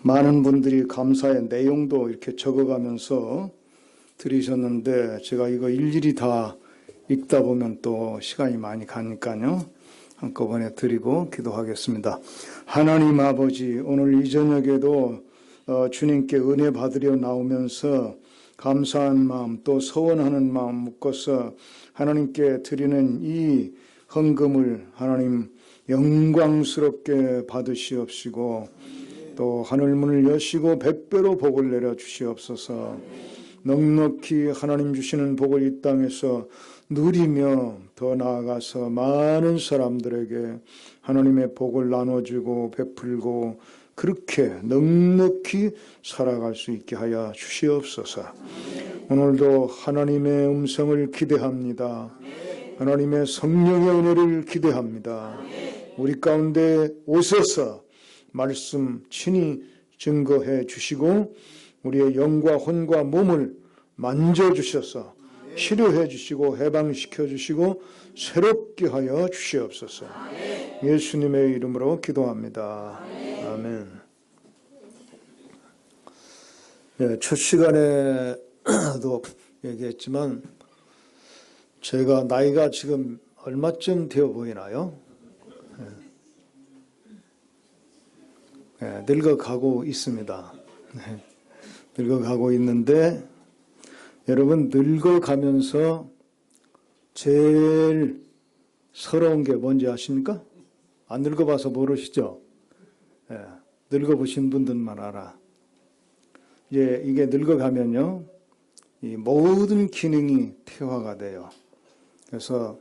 많은 분들이 감사의 내용도 이렇게 적어가면서 들으셨는데 제가 이거 일일이 다 읽다 보면 또 시간이 많이 가니까요. 한꺼번에 드리고 기도하겠습니다. 하나님 아버지, 오늘 이 저녁에도 주님께 은혜 받으려 나오면서 감사한 마음 또 서원하는 마음 묶어서 하나님께 드리는 이 헌금을 하나님 영광스럽게 받으시옵시고 또 하늘문을 여시고 백배로 복을 내려 주시옵소서. 넉넉히 하나님 주시는 복을 이 땅에서 누리며 더 나아가서 많은 사람들에게 하나님의 복을 나눠주고 베풀고 그렇게 넉넉히 살아갈 수 있게 하여 주시옵소서. 오늘도 하나님의 음성을 기대합니다. 하나님의 성령의 은혜를 기대합니다. 우리 가운데 오셔서 말씀 친히 증거해 주시고 우리의 영과 혼과 몸을 만져주셔서 치료해 주시고 해방시켜 주시고 새롭게 하여 주시옵소서. 예수님의 이름으로 기도합니다. 아멘. 네, 첫 시간에도 얘기했지만 제가 나이가 지금 얼마쯤 되어 보이나요? 네, 늙어가고 있습니다. 네, 늙어가고 있는데 여러분 늙어가면서 제일 서러운 게 뭔지 아십니까? 안 늙어봐서 모르시죠? 네, 늙어보신 분들만 알아. 이제 이게 늙어가면요, 이 모든 기능이 퇴화가 돼요. 그래서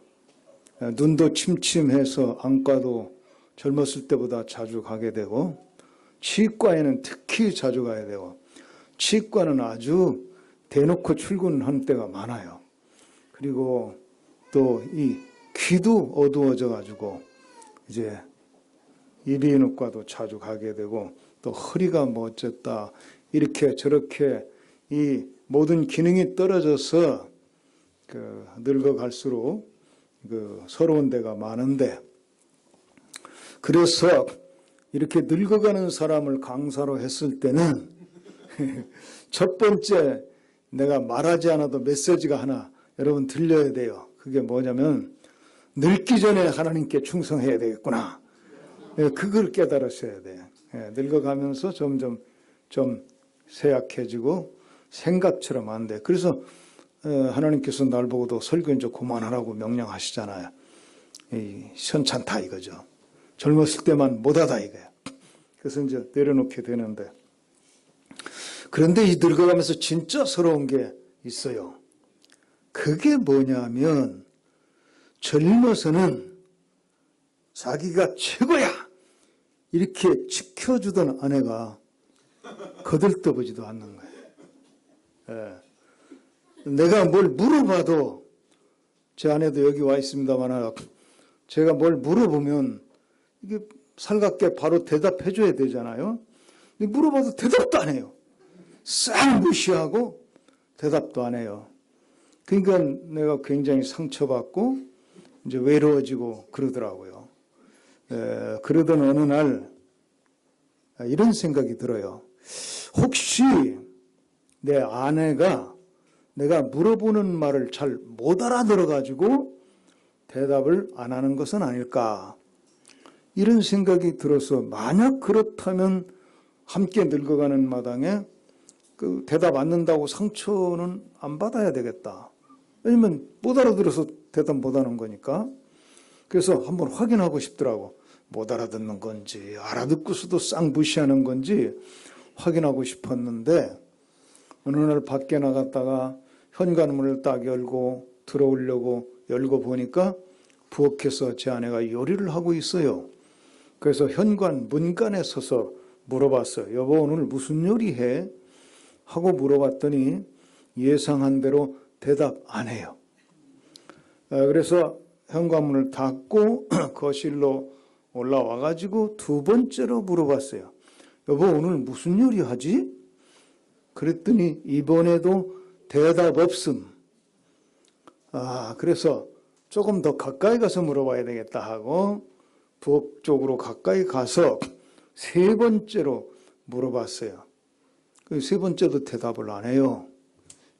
눈도 침침해서 안과도 젊었을 때보다 자주 가게 되고 치과에는 특히 자주 가야 되고 치과는 아주 대놓고 출근하는 때가 많아요. 그리고 또 이 귀도 어두워져 가지고 이제 이비인후과도 자주 가게 되고 또 허리가 뭐 어쨌다 이렇게 저렇게 이 모든 기능이 떨어져서 늙어갈수록 서러운 데가 많은데 그래서 이렇게 늙어가는 사람을 강사로 했을 때는 첫 번째 내가 말하지 않아도 메시지가 하나 여러분 들려야 돼요. 그게 뭐냐면 늙기 전에 하나님께 충성해야 되겠구나. 그걸 깨달으셔야 돼요. 늙어가면서 점점 좀 쇠약해지고 생각처럼 안 돼. 그래서 하나님께서 날 보고도 설교 이제 그만하라고 명령하시잖아요. 현찮다 이거죠. 젊었을 때만 못하다 이거예요. 그래서 이제 내려놓게 되는데 그런데 이 늙어가면서 진짜 서러운 게 있어요. 그게 뭐냐면 젊어서는 자기가 최고야 이렇게 지켜주던 아내가 거들떠보지도 않는 거예요. 내가 뭘 물어봐도 제 아내도 여기 와 있습니다만 제가 뭘 물어보면 이게 살갑게 바로 대답해 줘야 되잖아요. 근데 물어봐도 대답도 안 해요. 싹 무시하고 대답도 안 해요. 그러니까 내가 굉장히 상처받고 이제 외로워지고 그러더라고요. 그러던 어느 날 이런 생각이 들어요. 혹시 내 아내가 내가 물어보는 말을 잘 못 알아들어가지고 대답을 안 하는 것은 아닐까. 이런 생각이 들어서 만약 그렇다면 함께 늙어가는 마당에 대답 안 는다고 상처는 안 받아야 되겠다. 왜냐면 못 알아들어서 대답 못 하는 거니까. 그래서 한번 확인하고 싶더라고. 못 알아듣는 건지 알아듣고서도 싹 무시하는 건지 확인하고 싶었는데 어느 날 밖에 나갔다가 현관문을 딱 열고 들어오려고 열고 보니까 부엌에서 제 아내가 요리를 하고 있어요. 그래서 현관 문간에 서서 물어봤어요. 여보 오늘 무슨 요리해? 하고 물어봤더니 예상한 대로 대답 안 해요. 그래서 현관문을 닫고 거실로 올라와가지고 두 번째로 물어봤어요. 여보 오늘 무슨 요리하지? 그랬더니 이번에도 대답 없음. 그래서 조금 더 가까이 가서 물어봐야 되겠다 하고 부엌 쪽으로 가까이 가서 세 번째로 물어봤어요. 그 세 번째도 대답을 안 해요.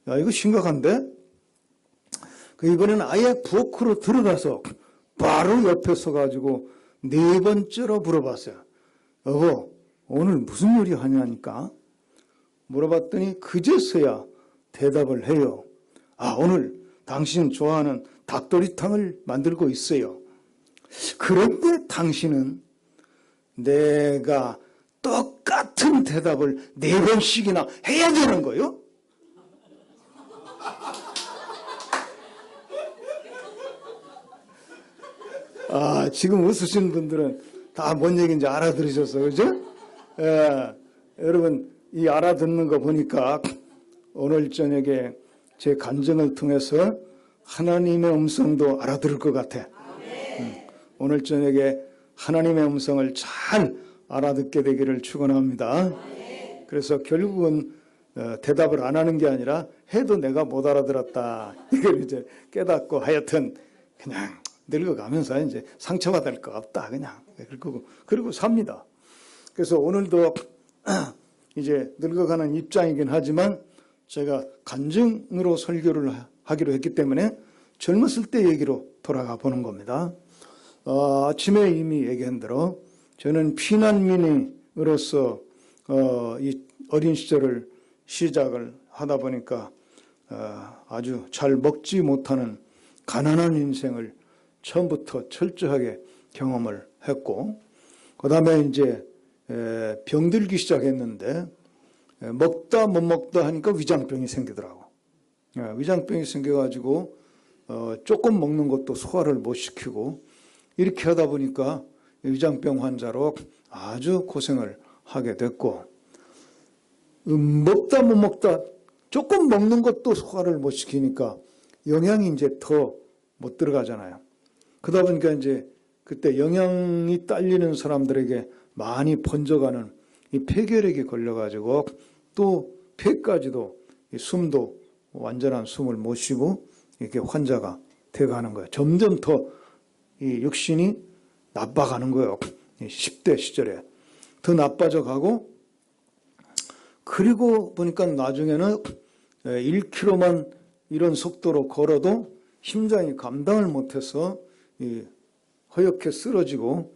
야, 이거 심각한데? 그 이번에는 아예 부엌으로 들어가서 바로 옆에 서가지고 네 번째로 물어봤어요. 여보, 오늘 무슨 요리 하냐니까? 물어봤더니 그제서야 대답을 해요. 아, 오늘 당신 좋아하는 닭도리탕을 만들고 있어요. 그런데 당신은 내가 똑같은 대답을 네 번씩이나 해야 되는 거요? 아, 지금 웃으시는 분들은 다 뭔 얘기인지 알아들으셨어요. 그죠? 예, 여러분, 이 알아듣는 거 보니까 오늘 저녁에 제 간증을 통해서 하나님의 음성도 알아들을 것 같아. 오늘 저녁에 하나님의 음성을 잘 알아듣게 되기를 축원합니다. 그래서 결국은 대답을 안 하는 게 아니라 해도 내가 못 알아들었다. 이걸 이제 깨닫고 하여튼 그냥 늙어가면서 이제 상처받을 거 없다. 그냥 그리고 삽니다. 그래서 오늘도 이제 늙어가는 입장이긴 하지만 제가 간증으로 설교를 하기로 했기 때문에 젊었을 때 얘기로 돌아가 보는 겁니다. 아침에 이미 얘기한 대로 저는 피난민으로서 이 어린 시절을 시작을 하다 보니까 아주 잘 먹지 못하는 가난한 인생을 처음부터 철저하게 경험을 했고, 그 다음에 이제 병들기 시작했는데 먹다 못 먹다 하니까 위장병이 생기더라고. 위장병이 생겨가지고 조금 먹는 것도 소화를 못 시키고 이렇게 하다 보니까 위장병 환자로 아주 고생을 하게 됐고, 먹다 못 먹다 조금 먹는 것도 소화를 못 시키니까 영양이 이제 더 못 들어가잖아요. 그러다 보니까 이제 그때 영양이 딸리는 사람들에게 많이 번져가는 이 폐결핵이 걸려가지고 또 폐까지도 숨도 완전한 숨을 못 쉬고 이렇게 환자가 돼가는 거예요. 점점 더 이 육신이 나빠가는 거예요. 10대 시절에 더 나빠져 가고, 그리고 보니까 나중에는 1km만 이런 속도로 걸어도 심장이 감당을 못해서 허옇게 쓰러지고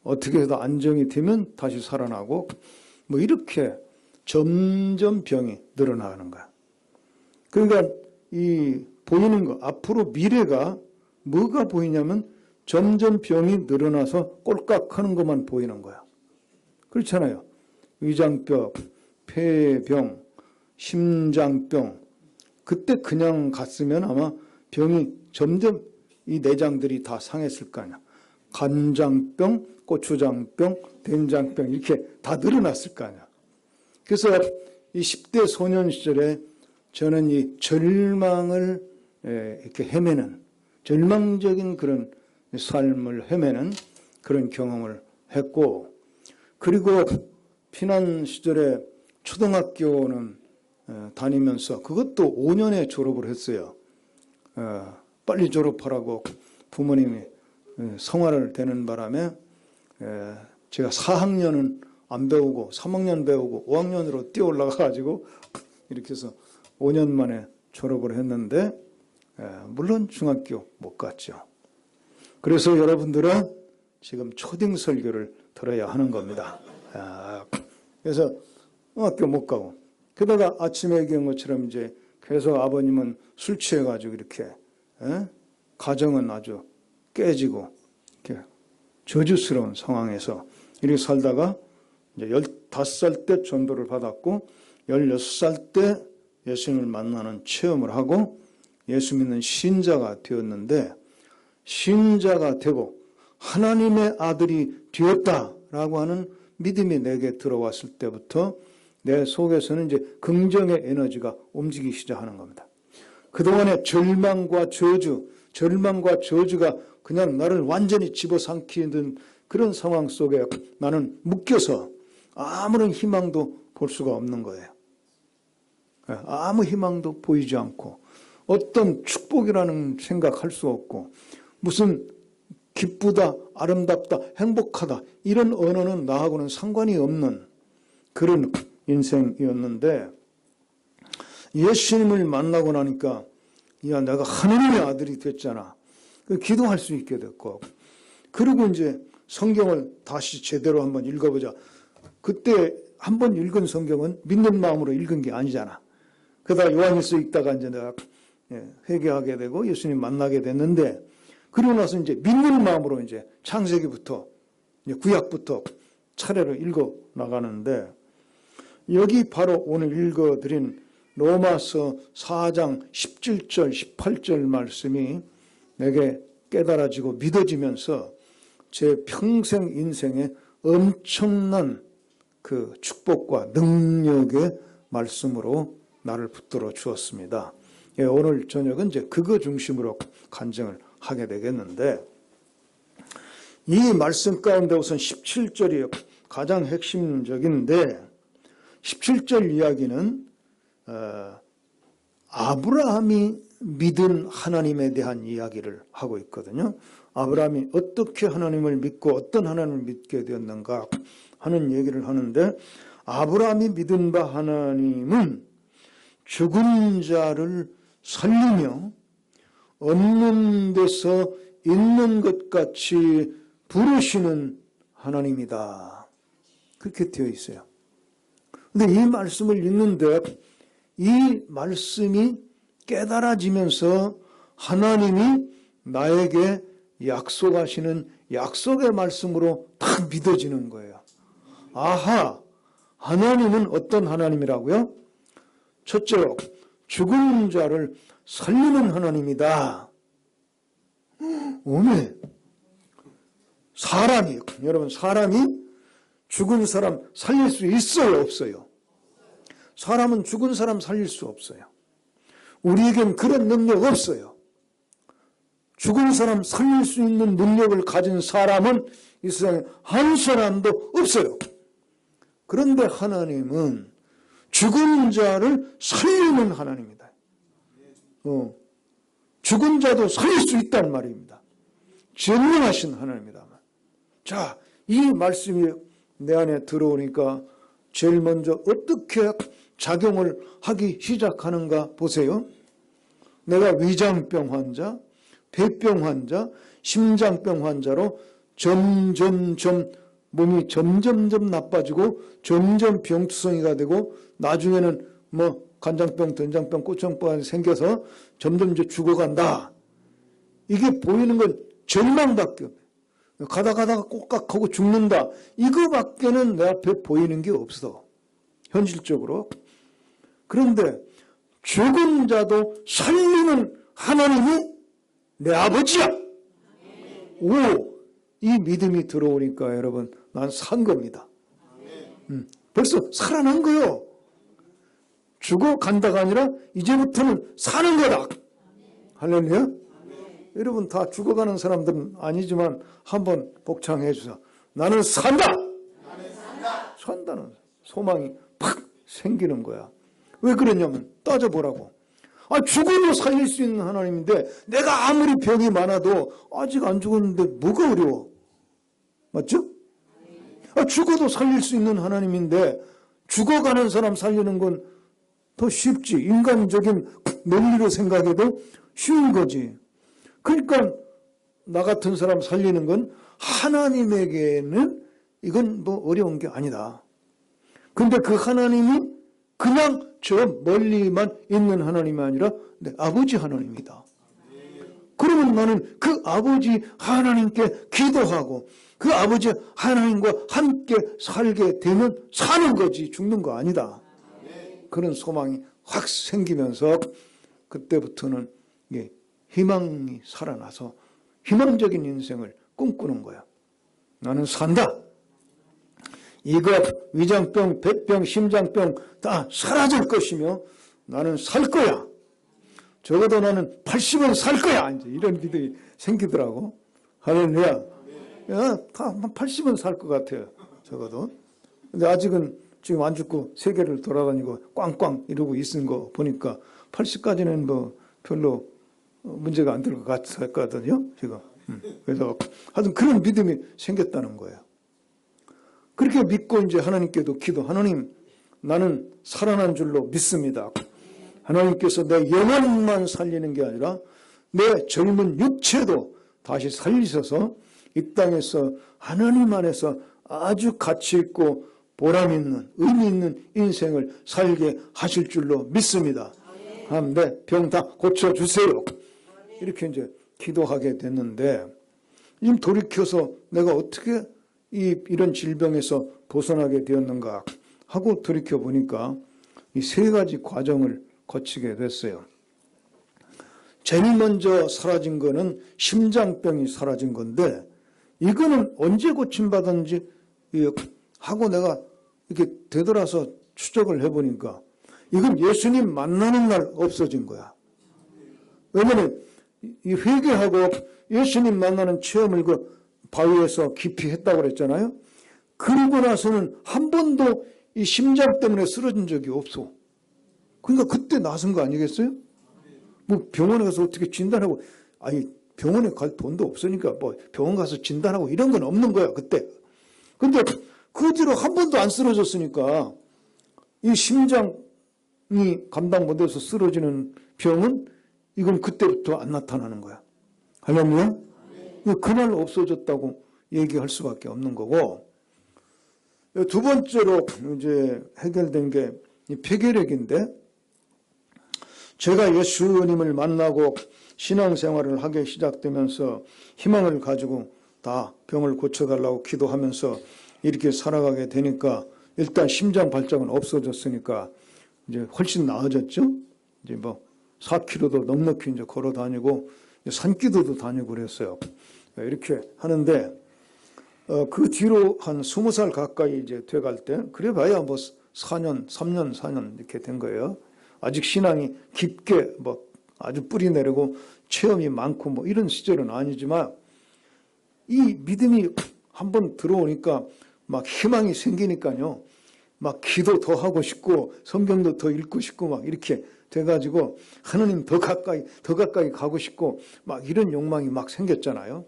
어떻게 해도 안정이 되면 다시 살아나고 뭐 이렇게 점점 병이 늘어나는 거야. 그러니까 이 보이는 거, 앞으로 미래가 뭐가 보이냐면 점점 병이 늘어나서 꼴깍하는 것만 보이는 거야. 그렇잖아요. 위장병, 폐병, 심장병. 그때 그냥 갔으면 아마 병이 점점 이 내장들이 다 상했을 거 아니야. 간장병, 고추장병, 된장병 이렇게 다 늘어났을 거 아니야. 그래서 이 10대 소년 시절에 저는 이 절망을 이렇게 헤매는, 절망적인 그런 삶을 헤매는 그런 경험을 했고, 그리고 피난 시절에 초등학교는 다니면서 그것도 5년에 졸업을 했어요. 빨리 졸업하라고 부모님이 성화를 대는 바람에 제가 4학년은 안 배우고 3학년 배우고 5학년으로 뛰어 올라가가지고 이렇게 해서 5년 만에 졸업을 했는데, 물론 중학교 못 갔죠. 그래서 여러분들은 지금 초딩 설교를 들어야 하는 겁니다. 그래서 학교 못 가고, 게다가 아침에 얘기한 것처럼 이제 계속 아버님은 술 취해가지고 이렇게 가정은 아주 깨지고 이렇게 저주스러운 상황에서 이렇게 살다가 이제 15살 때 전도를 받았고 16살 때 예수님을 만나는 체험을 하고 예수 믿는 신자가 되었는데, 신자가 되고 하나님의 아들이 되었다라고 하는 믿음이 내게 들어왔을 때부터 내 속에서는 이제 긍정의 에너지가 움직이기 시작하는 겁니다. 그동안의 절망과 저주가 그냥 나를 완전히 집어삼키는 그런 상황 속에 나는 묶여서 아무런 희망도 볼 수가 없는 거예요. 아무 희망도 보이지 않고 어떤 축복이라는 생각할 수 없고 무슨 기쁘다, 아름답다, 행복하다 이런 언어는 나하고는 상관이 없는 그런 인생이었는데 예수님을 만나고 나니까 야, 내가 하느님의 아들이 됐잖아. 기도할 수 있게 됐고, 그리고 이제 성경을 다시 제대로 한번 읽어보자. 그때 한번 읽은 성경은 믿는 마음으로 읽은 게 아니잖아. 그러다 요한일서 읽다가 이제 내가 회개하게 되고 예수님 만나게 됐는데, 그러고 나서 이제 믿는 마음으로 이제 창세기부터 이제 구약부터 차례로 읽어 나가는데, 여기 바로 오늘 읽어드린 로마서 4장 17절 18절 말씀이 내게 깨달아지고 믿어지면서 제 평생 인생에 엄청난 그 축복과 능력의 말씀으로 나를 붙들어 주었습니다. 예, 오늘 저녁은 이제 그거 중심으로 간증을 하게 되겠는데, 이 말씀 가운데 우선 17절이 가장 핵심적인데, 17절 이야기는 아브라함이 믿은 하나님에 대한 이야기를 하고 있거든요. 아브라함이 어떻게 하나님을 믿고 어떤 하나님을 믿게 되었는가 하는 얘기를 하는데, 아브라함이 믿은 바 하나님은 죽은 자를 살리며 없는 데서 있는 것 같이 부르시는 하나님이다. 그렇게 되어 있어요. 근데 이 말씀을 읽는데 이 말씀이 깨달아지면서 하나님이 나에게 약속하시는 약속의 말씀으로 딱 믿어지는 거예요. 아하, 하나님은 어떤 하나님이라고요? 첫째로 죽은 자를 살리는 하나님이다. 오메. 사람이, 여러분, 사람이 죽은 사람 살릴 수 있어요, 없어요? 사람은 죽은 사람 살릴 수 없어요. 우리에겐 그런 능력 없어요. 죽은 사람 살릴 수 있는 능력을 가진 사람은 이 세상에 한 사람도 없어요. 그런데 하나님은 죽은 자를 살리는 하나님이다. 죽은 자도 살릴 수 있단 말입니다. 전능하신 하나님이다. 자, 이 말씀이 내 안에 들어오니까 제일 먼저 어떻게 작용을 하기 시작하는가 보세요. 내가 위장병 환자, 폐병 환자, 심장병 환자로 점점점 몸이 점점점 나빠지고 점점 병투성이가 되고 나중에는 뭐 간장병, 된장병, 꼬청병이 생겨서 점점 이제 죽어간다. 이게 보이는 건 절망밖에 없어요. 가다가 꼭각하고 죽는다. 이거밖에는 내 앞에 보이는 게 없어. 현실적으로. 그런데 죽은 자도 살리는 하나님이 내 아버지야. 오, 이 믿음이 들어오니까 여러분, 난 산 겁니다. 벌써 살아난 거요. 죽어간다가 아니라 이제부터는 사는 거다. 할렐루야. 여러분 다 죽어가는 사람들은 아니지만 한번 복창해 주세요. 나는 산다. 산다는 소망이 팍 생기는 거야. 왜 그러냐면 따져보라고. 죽어도 살릴 수 있는 하나님인데 내가 아무리 병이 많아도 아직 안 죽었는데 뭐가 어려워? 맞죠? 죽어도 살릴 수 있는 하나님인데 죽어가는 사람 살리는 건 더 쉽지. 인간적인 논리로 생각해도 쉬운 거지. 그러니까 나 같은 사람 살리는 건 하나님에게는 이건 뭐 어려운 게 아니다. 근데 그 하나님이 그냥 저 멀리만 있는 하나님이 아니라 내 아버지 하나님이다. 그러면 나는 그 아버지 하나님께 기도하고 그 아버지 하나님과 함께 살게 되면 사는 거지 죽는 거 아니다. 그런 소망이 확 생기면서 그때부터는 희망이 살아나서 희망적인 인생을 꿈꾸는 거야. 나는 산다. 이거 위장병, 폐병, 심장병 다 사라질 것이며 나는 살 거야. 적어도 나는 80은 살 거야. 이제 이런 믿음이 생기더라고. 할렐루야. 야, 다 80은 살 것 같아요. 적어도. 근데 아직은 지금 안 죽고 세계를 돌아다니고 꽝꽝 이러고 있는 거 보니까 80까지는 뭐 별로 문제가 안 될 것 같거든요. 지금. 그래서 하여튼 그런 믿음이 생겼다는 거예요. 그렇게 믿고 이제 하나님께도 하나님, 나는 살아난 줄로 믿습니다. 하나님께서 내 영혼만 살리는 게 아니라 내 젊은 육체도 다시 살리셔서 이 땅에서 하나님 안에서 아주 가치 있고 보람 있는, 의미 있는 인생을 살게 하실 줄로 믿습니다. 내 병 다 고쳐주세요. 이렇게 이제 기도하게 됐는데, 지금 돌이켜서 내가 어떻게 이런 질병에서 벗어나게 되었는가 하고 돌이켜 보니까 이 세 가지 과정을 거치게 됐어요. 제일 먼저 사라진 거는 심장병이 사라진 건데, 이거는 언제 고침받았는지 하고 내가 이렇게 되돌아서 추적을 해보니까 이건 예수님 만나는 날 없어진 거야. 왜냐하면 이 회개하고 예수님 만나는 체험을 그 바위에서 깊이 했다고 그랬잖아요. 그러고 나서는 한 번도 이 심장 때문에 쓰러진 적이 없어. 그러니까 그때 나선 거 아니겠어요? 뭐 병원에 가서 어떻게 진단하고, 아니 병원에 갈 돈도 없으니까 뭐 병원 가서 진단하고 이런 건 없는 거야 그때. 근데 그 뒤로 한 번도 안 쓰러졌으니까 이 심장이 감당 못해서 쓰러지는 병은 이건 그때부터 안 나타나는 거야. 할렐루야? 그날 없어졌다고 얘기할 수밖에 없는 거고, 두 번째로 이제 해결된 게 폐결핵인데, 제가 예수님을 만나고 신앙생활을 하기 시작되면서 희망을 가지고 다 병을 고쳐달라고 기도하면서 이렇게 살아가게 되니까 일단 심장 발작은 없어졌으니까 이제 훨씬 나아졌죠. 이제 뭐 4km도 넉넉히 이제 걸어 다니고 산기도도 다니고 그랬어요. 이렇게 하는데 그 뒤로 한 20살 가까이 이제 돼갈 때 그래 봐야 뭐 4년, 3년, 4년 이렇게 된 거예요. 아직 신앙이 깊게 뭐 아주 뿌리 내리고 체험이 많고 뭐 이런 시절은 아니지만 이 믿음이 한번 들어오니까 막 희망이 생기니까요. 막 기도 더 하고 싶고 성경도 더 읽고 싶고 막 이렇게 돼가지고 하나님 더 가까이 가고 싶고 막 이런 욕망이 막 생겼잖아요.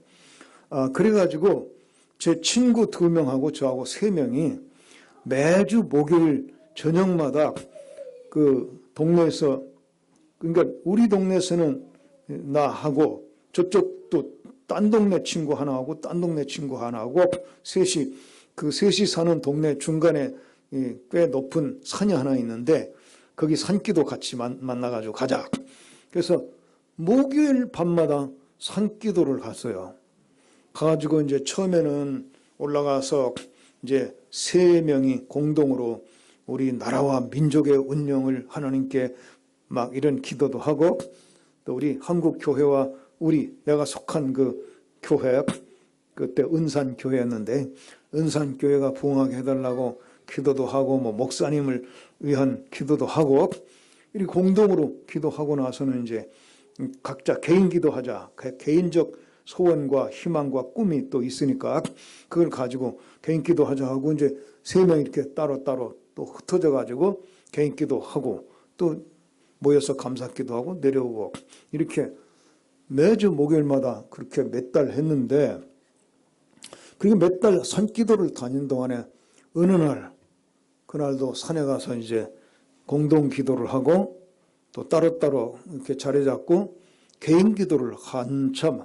그래가지고 제 친구 2명하고 저하고 3명이 매주 목요일 저녁마다 그 동네에서, 그러니까 우리 동네에서는 나하고 저쪽도 딴 동네 친구 하나하고 딴 동네 친구 하나하고 셋이 사는 동네 중간에 꽤 높은 산이 하나 있는데 거기 산기도 같이 만나가지고 가자. 그래서 목요일 밤마다 산기도를 갔어요. 가가지고 이제 처음에는 올라가서 이제 3명이 공동으로 우리 나라와 민족의 운명을 하나님께 막 이런 기도도 하고, 또 우리 한국 교회와 내가 속한 그 교회, 그때 은산교회였는데 은산교회가 부흥하게 해달라고 기도도 하고, 뭐 목사님을 위한 기도도 하고, 이 공동으로 기도하고 나서는 이제 각자 개인 기도하자. 개인적 소원과 희망과 꿈이 또 있으니까 그걸 가지고 개인 기도하자 하고 이제 3명 이렇게 따로따로 또 흩어져 가지고 개인 기도하고 또 모여서 감사 기도하고 내려오고 이렇게 매주 목요일마다 그렇게 몇 달 했는데, 그리고 몇 달 산기도를 다닌 동안에 어느 날, 그날도 산에 가서 이제 공동 기도를 하고 또 따로따로 이렇게 자리 잡고 개인 기도를 한참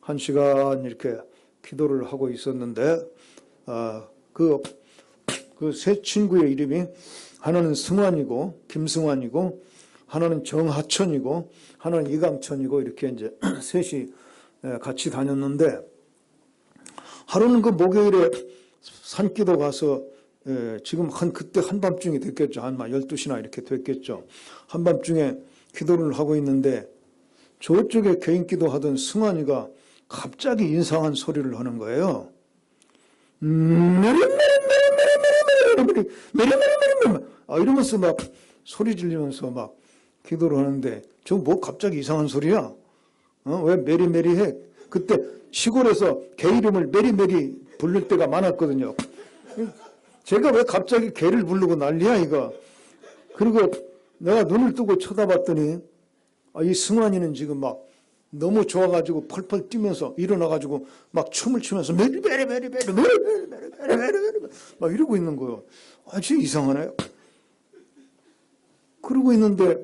1시간 이렇게 기도를 하고 있었는데, 그 세 친구의 이름이 하나는 승환이고 김승환이고 하나는 정하천이고 하나는 이강천이고 이렇게 이제 셋이 같이 다녔는데, 하루는 그 목요일에 산기도 가서 지금 그때 한밤중이 됐겠죠. 한 12시나 이렇게 됐겠죠. 한밤중에 기도를 하고 있는데 저쪽에 개인 기도하던 승환이가 갑자기 인상한 소리를 하는 거예요. 이러면서 막 소리 지르면서 막 기도를 하는데, 저 뭐 갑자기 이상한 소리야? 왜 메리메리해? 그때 시골에서 개 이름을 메리메리 부를 때가 많았거든요. 제가 왜 갑자기 개를 부르고 난리야 이거. 그리고 내가 눈을 뜨고 쳐다봤더니 이 승환이는 지금 막 너무 좋아가지고 펄펄 뛰면서 일어나가지고 막 춤을 추면서 메리메리메리메리메리메리메리메리메리 막 이러고 있는 거예요. 아주 이상하네요. 그러고 있는데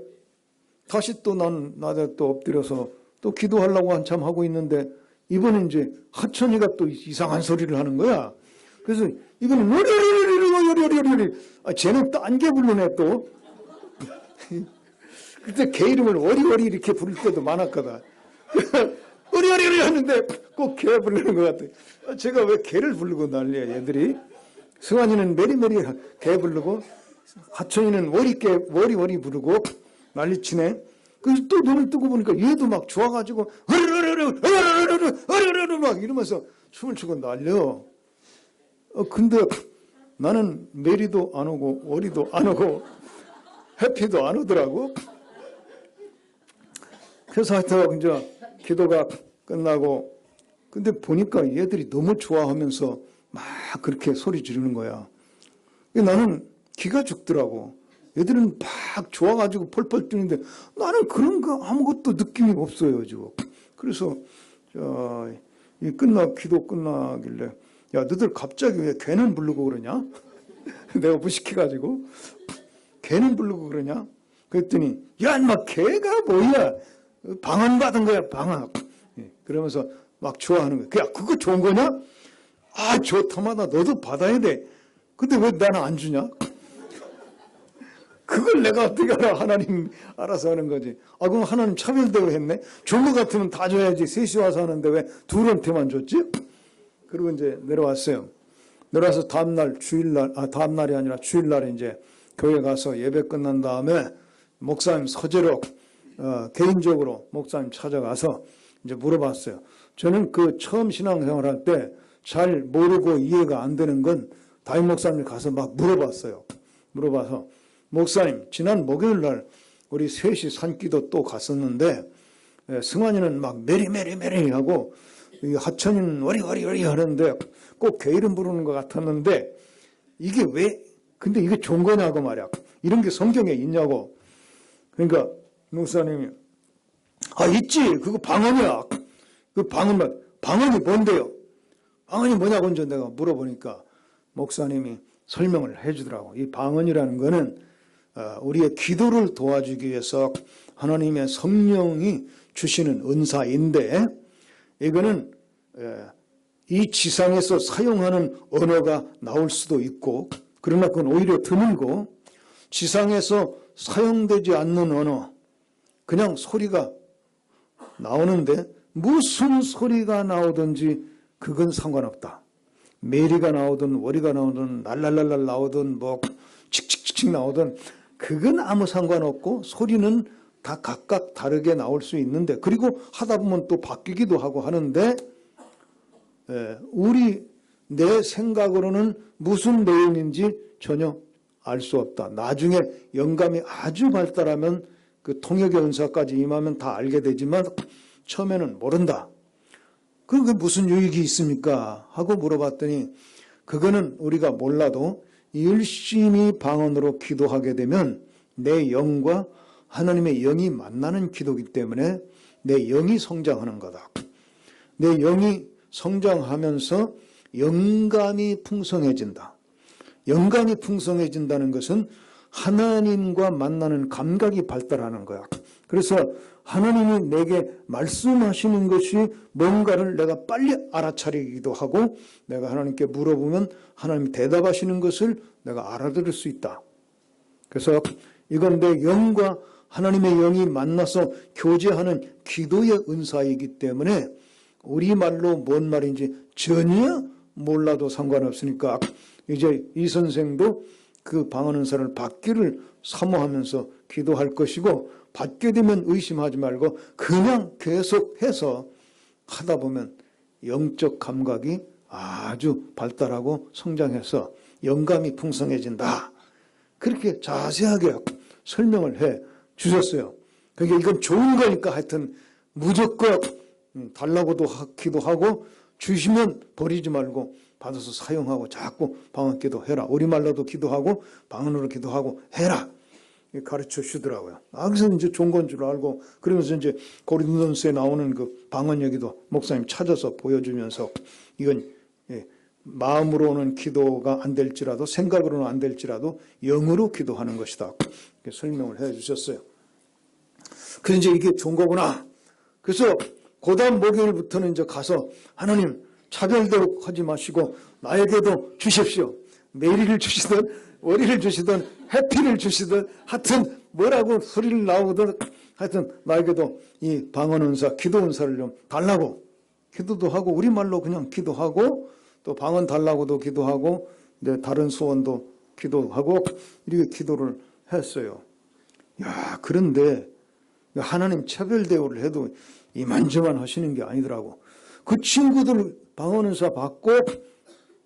다시 또 나한테 또 엎드려서 또 기도하려고 한참 하고 있는데 이번엔 이제 하천이가 또 이상한 소리를 하는 거야. 그래서 이거는 워리워리워리워리워리 쟤는 딴 게 부르네 또. 그때 개 이름을 워리워리 이렇게 부를 때도 많았거든. 워리워리 하는데 꼭 개 부르는 것 같아. 제가 왜 개를 부르고 난리야 얘들이. 승환이는 메리메리 개 부르고 하천이는 워리워리 부르고 난리치네. 그래서 또 눈을 뜨고 보니까 얘도 막 좋아가지고 막 이러면서 춤을 추고 난려. 근데 나는 메리도 안 오고 워리도 안 오고 해피도 안 오더라고. 그래서 하여튼 이제 기도가 끝나고 근데 보니까 얘들이 너무 좋아하면서 막 그렇게 소리 지르는 거야. 나는 기가 죽더라고. 얘들은 막 좋아가지고 펄펄 뛰는데 나는 그런 거 아무것도 느낌이 없어요 지금. 그래서 기도 끝나길래 야 너들 갑자기 왜 개는 부르고 그러냐? 내가 무식해가지고 개는 부르고 그러냐? 그랬더니 야 인마 개가 뭐야? 방언 받은 거야 방언. 그러면서 막 좋아하는 거야. 야 그거 좋은 거냐? 아 좋다마다 너도 받아야 돼. 근데 왜 나는 안 주냐? 그걸 내가 어떻게 알아? 하나님 알아서 하는 거지. 아 그럼 하나님 차별대로 했네? 좋은 거 같으면 다 줘야지. 셋이 와서 하는데 왜 둘한테만 줬지? 그리고 이제 내려왔어요. 내려와서 다음날이 아니라 주일날에 이제 교회 가서 예배 끝난 다음에 목사님 서재로 개인적으로 목사님 찾아가서 이제 물어봤어요. 저는 그 처음 신앙생활 할 때 잘 모르고 이해가 안 되는 건 담임 목사님 가서 막 물어봤어요. 물어봐서 목사님 지난 목요일 날 우리 셋이 산기도 또 갔었는데 승환이는 막 메리메리메리 하고 하천이는 워리워리워리 하는데 꼭 개 이름 부르는 것 같았는데 이게 왜 근데 이게 좋은 거냐고 말이야. 이런 게 성경에 있냐고. 그러니까 목사님이 아 있지 그거 방언이야. 그 방언이 뭔데요? 방언이 뭐냐고 이제 내가 물어보니까 목사님이 설명을 해주더라고. 이 방언이라는 거는 우리의 기도를 도와주기 위해서 하나님의 성령이 주시는 은사인데 이거는 이 지상에서 사용하는 언어가 나올 수도 있고 그러나 그건 오히려 드물고 지상에서 사용되지 않는 언어 그냥 소리가 나오는데 무슨 소리가 나오든지 그건 상관없다. 메리가 나오든 워리가 나오든 랄랄랄랄 나오든 뭐 칙칙칙칙 나오든 그건 아무 상관없고 소리는 다 각각 다르게 나올 수 있는데 그리고 하다 보면 또 바뀌기도 하고 하는데 내 생각으로는 무슨 내용인지 전혀 알 수 없다. 나중에 영감이 아주 발달하면 그 통역의 은사까지 임하면 다 알게 되지만 처음에는 모른다. 그게 무슨 유익이 있습니까? 하고 물어봤더니 그거는 우리가 몰라도 열심히 방언으로 기도하게 되면 내 영과 하나님의 영이 만나는 기도이기 때문에 내 영이 성장하는 거다. 내 영이 성장하면서 영감이 풍성해진다. 영감이 풍성해진다는 것은 하나님과 만나는 감각이 발달하는 거야. 그래서 하나님이 내게 말씀하시는 것이 뭔가를 내가 빨리 알아차리기도 하고 내가 하나님께 물어보면 하나님이 대답하시는 것을 내가 알아들을 수 있다. 그래서 이건 내 영과 하나님의 영이 만나서 교제하는 기도의 은사이기 때문에 우리말로 뭔 말인지 전혀 몰라도 상관없으니까 이제 이 선생도 그 방언 은사를 받기를 사모하면서 기도할 것이고 받게 되면 의심하지 말고 그냥 계속해서 하다 보면 영적 감각이 아주 발달하고 성장해서 영감이 풍성해진다. 그렇게 자세하게 설명을 해 주셨어요. 그러니까 이건 좋은 거니까 하여튼 무조건 달라고도 하기도 하고 주시면 버리지 말고 받아서 사용하고 자꾸 방언 기도해라. 우리말로도 기도하고 방언으로 기도하고 해라. 가르쳐 주더라고요. 그래서 이제 좋은 건 줄 알고, 그러면서 이제 고린도전서에 나오는 그 방언 얘기도 목사님 찾아서 보여주면서, 이건 마음으로는 기도가 안 될지라도, 생각으로는 안 될지라도 영으로 기도하는 것이다, 이렇게 설명을 해 주셨어요. 그래서 이제 이게 좋은 거구나. 그래서 그 다음 목요일부터는 이제 가서 하나님 차별도 하지 마시고 나에게도 주십시오. 메리를 주시든 월요를 주시든 해피를 주시든 하여튼 뭐라고 소리를 나오든 하여튼 나에게도 이 방언 은사, 기도 은사를 좀 달라고 기도도 하고, 우리말로 그냥 기도하고, 또 방언 달라고도 기도하고, 이제 다른 소원도 기도하고, 이렇게 기도를 했어요. 야, 그런데 하나님 차별 대우를 해도 이만저만 하시는 게 아니더라고. 그 친구들 방언 은사 받고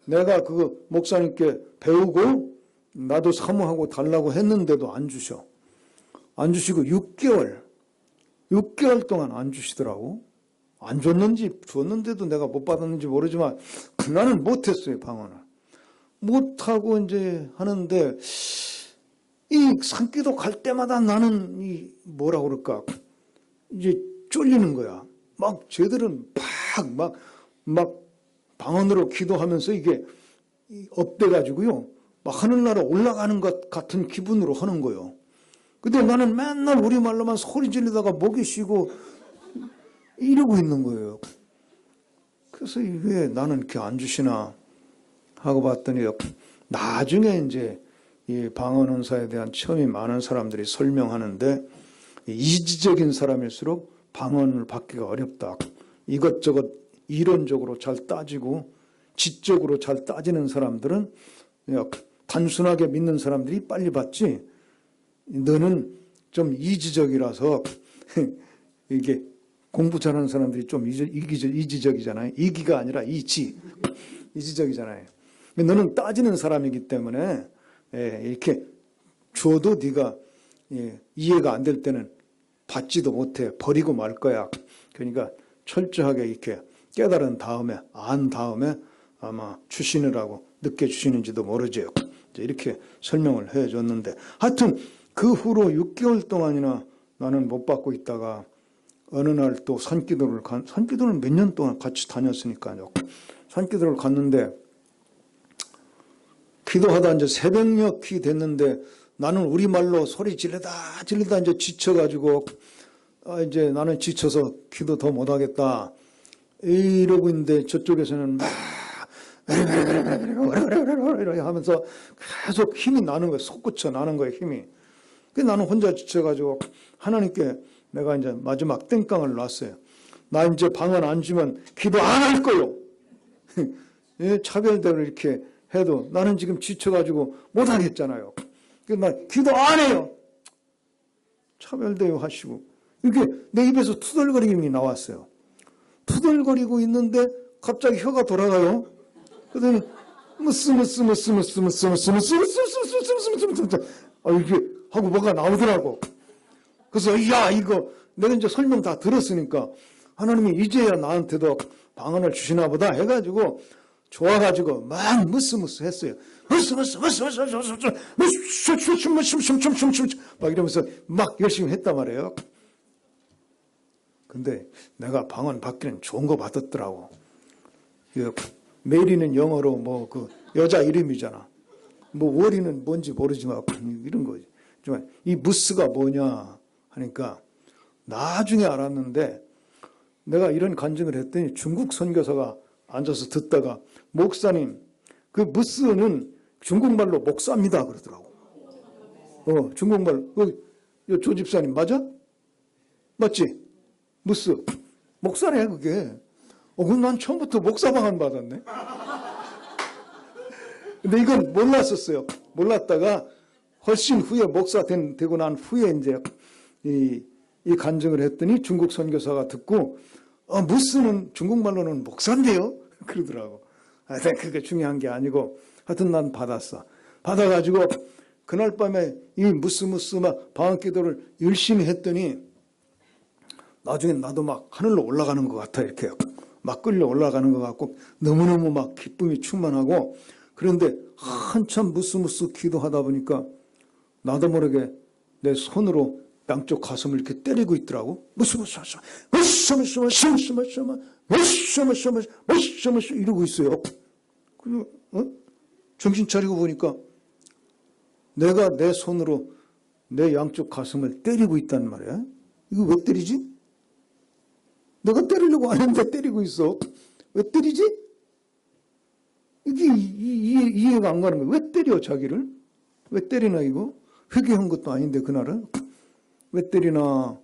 내가 그 목사님께 배우고 나도 사모하고 달라고 했는데도 안 주셔. 안 주시고 6개월 동안 안 주시더라고. 안 줬는지 줬는데도 내가 못 받았는지 모르지만 나는 못했어요. 방언을 못하고 이제 하는데, 이 산기도 갈 때마다 나는 이 뭐라 그럴까, 이제 쫄리는 거야. 막 쟤들은 막 방언으로 기도하면서 이게 업돼가지고요, 막 하늘나라 올라가는 것 같은 기분으로 하는 거예요. 근데 나는 맨날 우리말로만 소리 지르다가 목이 쉬고 이러고 있는 거예요. 그래서 왜 나는 이렇게 안 주시나 하고 봤더니, 나중에 이제 이 방언 은사에 대한 체험이 많은 사람들이 설명하는데, 이지적인 사람일수록 방언을 받기가 어렵다. 이것저것 이론적으로 잘 따지고 지적으로 잘 따지는 사람들은, 단순하게 믿는 사람들이 빨리 받지, 너는 좀 이지적이라서 이게 공부 잘하는 사람들이 좀 이지적이잖아요. 이기가 아니라 이지적이잖아요. 너는 따지는 사람이기 때문에 이렇게 줘도 네가 이해가 안 될 때는 받지도 못해. 버리고 말 거야. 그러니까 철저하게 이렇게 깨달은 다음에, 안 다음에 아마 주시느라고 늦게 주시는지도 모르죠. 이렇게 설명을 해줬는데, 하여튼 그 후로 6개월 동안이나 나는 못 받고 있다가 어느 날 또 산기도를 몇 년 동안 같이 다녔으니까요. 산기도를 갔는데, 기도하다 이제 새벽녘이 됐는데, 나는 우리말로 소리 지르다 이제 지쳐가지고, 이제 나는 지쳐서 기도 더 못하겠다 이러고 있는데, 저쪽에서는 막 하면서 계속 힘이 나는 거예요. 솟구쳐 나는 거예요, 힘이. 그래서 나는 혼자 지쳐가지고 하나님께 내가 이제 마지막 땡깡을 놨어요. 나 이제 방언 안 주면 기도 안 할 거요. 차별대로 이렇게 해도 나는 지금 지쳐가지고 못하겠잖아요. 그래서 나 기도 안 해요. 차별대우 하시고, 이렇게 내 입에서 투덜거림이 나왔어요. 투덜거리고 있는데 갑자기 혀가 돌아가요. 그러더니 이렇게 하고 뭐가 나오더라고. 그래서 이거 내가 이제 설명 다 들었으니까 하나님이 이제야 나한테도 방언을 주시나 보다 해가지고 좋아가지고 막 무스무스 했어요. 막 이러면서 막 열심히 했단 말이에요. 근데 내가 방언 받기는 좋은 거 받았더라고. 메리는 영어로 뭐 그 여자 이름이잖아. 뭐 월이는 뭔지 모르지만 이런 거지. 이 무스가 뭐냐 하니까 나중에 알았는데, 내가 이런 간증을 했더니 중국 선교사가 앉아서 듣다가, 목사님, 그 무스는 중국말로 목사입니다 그러더라고. 중국말. 조 집사님 맞아? 맞지? 무스 목사네 그게. 그럼 난 처음부터 목사 방언 받았네. 근데 이건 몰랐었어요. 몰랐다가 훨씬 후에 목사 되고 난 후에 이제 이 간증을 했더니 중국 선교사가 듣고, 무스는 중국말로는 목사인데요 그러더라고. 그게 중요한 게 아니고, 하여튼 난 받았어. 받아가지고 그날 밤에 이 무스 막 방언 기도를 열심히 했더니, 나중에 나도 막 하늘로 올라가는 것 같아. 이렇게 막 끌려 올라가는 것 같고, 너무너무 막 기쁨이 충만하고. 그런데 한참 무스 기도하다 보니까 나도 모르게 내 손으로 양쪽 가슴을 이렇게 때리고 있더라고. 이러고 있어요. 그리고 정신 차리고 보니까 내가 내 손으로 내 양쪽 가슴을 때리고 있단 말이야. 이거 왜 때리지? 내가 때리려고 안 했는데 때리고 있어. 왜 때리지? 이게 이해가 안 가는 거야. 왜 때려 자기를? 왜 때리나 이거? 회개한 것도 아닌데 그날은 왜 때리나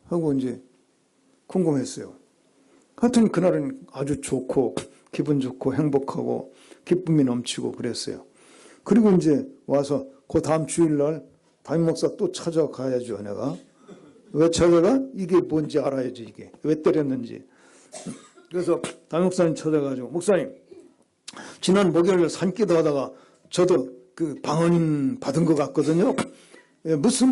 하고 이제 궁금했어요. 하여튼 그날은 아주 좋고 기분 좋고 행복하고 기쁨이 넘치고 그랬어요. 그리고 이제 와서 그 다음 주일날 담임 목사 또 찾아가야죠. 내가 왜 찾아가? 이게 뭔지 알아야지. 이게 왜 때렸는지. 그래서 담임 목사님 찾아가지고 목사님 지난 목요일 산기도 하다가 저도 그 방언인 받은 것 같거든요. 무스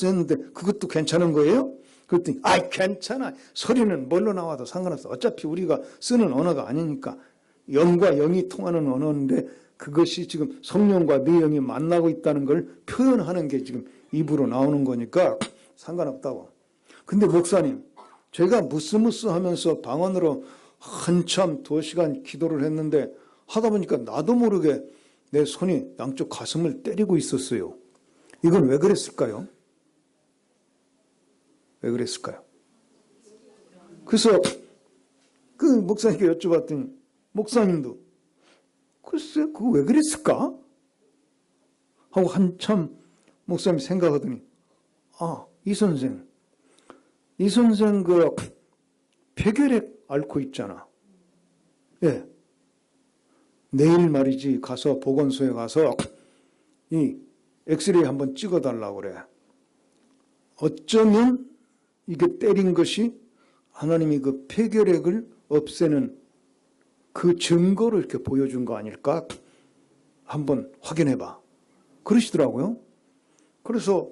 했는데 그것도 괜찮은 거예요? 그랬더니 아이 괜찮아. 소리는 뭘로 나와도 상관없어. 어차피 우리가 쓰는 언어가 아니니까 영과 영이 통하는 언어인데 그것이 지금 성령과 네 영이 만나고 있다는 걸 표현하는 게 지금 입으로 나오는 거니까 상관없다고. 근데 목사님 제가 무스 하면서 방언으로 한참 2시간 기도를 했는데 하다 보니까 나도 모르게 내 손이 양쪽 가슴을 때리고 있었어요. 이건 왜 그랬을까요? 왜 그랬을까요? 그래서 그 목사님께 여쭤봤더니 목사님도 글쎄 그거 왜 그랬을까? 하고 한참 목사님이 생각하더니 이 선생 그 폐결핵 앓고 있잖아. 예. 내일 말이지 가서 보건소에 가서 이 엑스레이 한번 찍어달라고 그래. 어쩌면 이게 때린 것이 하나님이 그 폐결핵을 없애는 그 증거를 이렇게 보여준 거 아닐까? 한번 확인해봐. 그러시더라고요. 그래서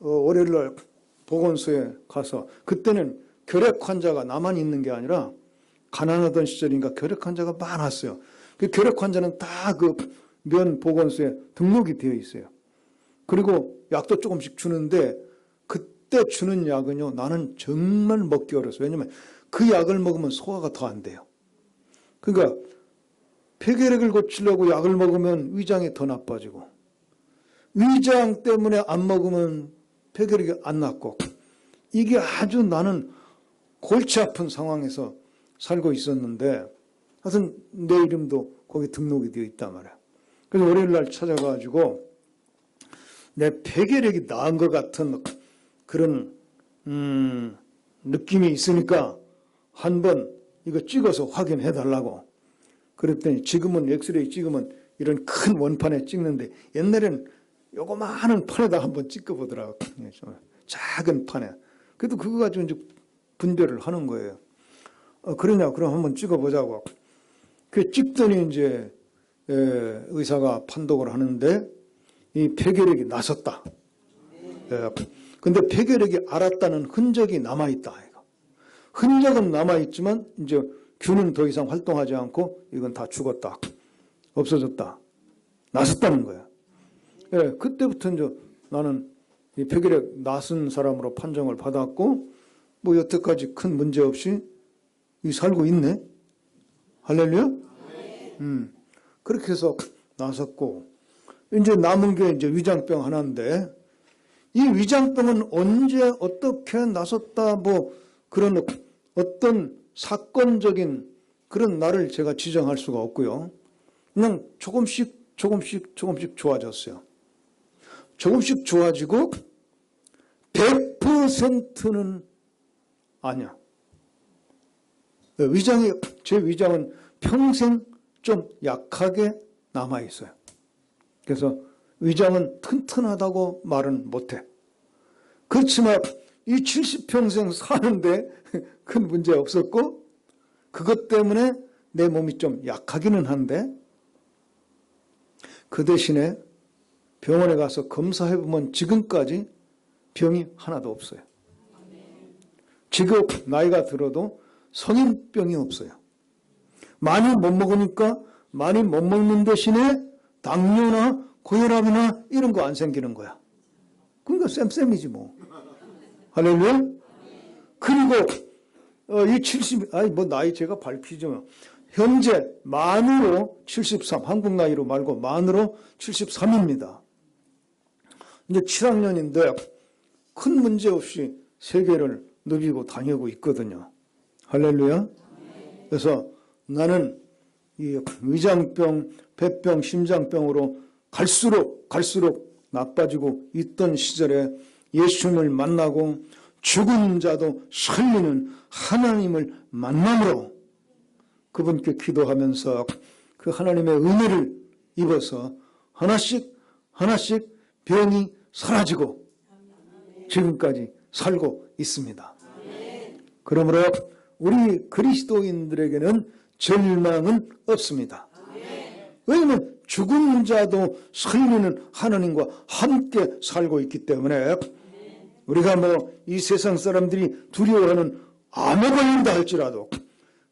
월요일날 보건소에 가서 그때는 결핵 환자가 나만 있는 게 아니라 가난하던 시절이니까 결핵 환자가 많았어요. 그 결핵 환자는 다 그 면 보건소에 등록이 되어 있어요. 그리고 약도 조금씩 주는데 그때 주는 약은요 나는 정말 먹기 어려웠어요. 왜냐하면 그 약을 먹으면 소화가 더 안 돼요. 그러니까 폐결핵을 고치려고 약을 먹으면 위장이 더 나빠지고 위장 때문에 안 먹으면 폐결핵이 안 낫고 이게 아주 나는 골치 아픈 상황에서 살고 있었는데 하여튼 내 이름도 거기 등록이 되어 있단 말이야. 그래서 월요일날 찾아가지고 내 폐결핵이 나은 것 같은 그런 느낌이 있으니까 한번 이거 찍어서 확인해 달라고. 그랬더니 지금은 엑스레이 찍으면 이런 큰 원판에 찍는데 옛날에는 요거마한 판에다 한번 찍어보더라고. 작은 판에. 그래도 그거 가지고 이제 분별을 하는 거예요. 그러냐? 그럼 한번 찍어보자고. 그 찍더니 이제 의사가 판독을 하는데 이 폐결핵이 나섰다. 근데 폐결핵이 앓았다는 흔적이 남아있다. 흔적은 남아있지만 이제 균은 더 이상 활동하지 않고 이건 다 죽었다. 없어졌다. 나섰다는 거야. 그때부터 이제 나는 이 폐결핵 나선 사람으로 판정을 받았고 뭐 여태까지 큰 문제 없이 살고 있네. 할렐루야? 그렇게 해서 나섰고 이제 남은 게 이제 위장병 하나인데 이 위장병은 언제 어떻게 나섰다 뭐 그런 어떤 사건적인 그런 날을 제가 지정할 수가 없고요. 그냥 조금씩 좋아졌어요. 조금씩 좋아지고 100%는 아니야. 제 위장은 평생 좀 약하게 남아있어요. 그래서 위장은 튼튼하다고 말은 못해. 그렇지만 이 70평생 사는데 큰 문제 없었고 그것 때문에 내 몸이 좀 약하기는 한데 그 대신에 병원에 가서 검사해보면 지금까지 병이 하나도 없어요. 지금 나이가 들어도 성인병이 없어요. 많이 못 먹으니까 많이 못 먹는 대신에 당뇨나 고혈압이나 이런 거 안 생기는 거야. 그러니까 쌤쌤이지 뭐. 할렐루야. 그리고 이 70, 뭐 나이 제가 밝히죠. 현재 만으로 73, 한국 나이로 말고 만으로 73입니다. 이제 7학년인데 큰 문제 없이 세계를 누비고 다니고 있거든요. 할렐루야. 그래서 나는 이 위장병, 폐병, 심장병으로 갈수록 나빠지고 있던 시절에 예수님을 만나고 죽은 자도 살리는 하나님을 만남으로 그분께 기도하면서 그 하나님의 은혜를 입어서 하나씩 병이 사라지고 지금까지 살고 있습니다. 그러므로 우리 그리스도인들에게는 절망은 없습니다. 왜냐하면 죽은 자도 살리는 하나님과 함께 살고 있기 때문에 우리가 뭐 이 세상 사람들이 두려워하는 암에 걸린다 할지라도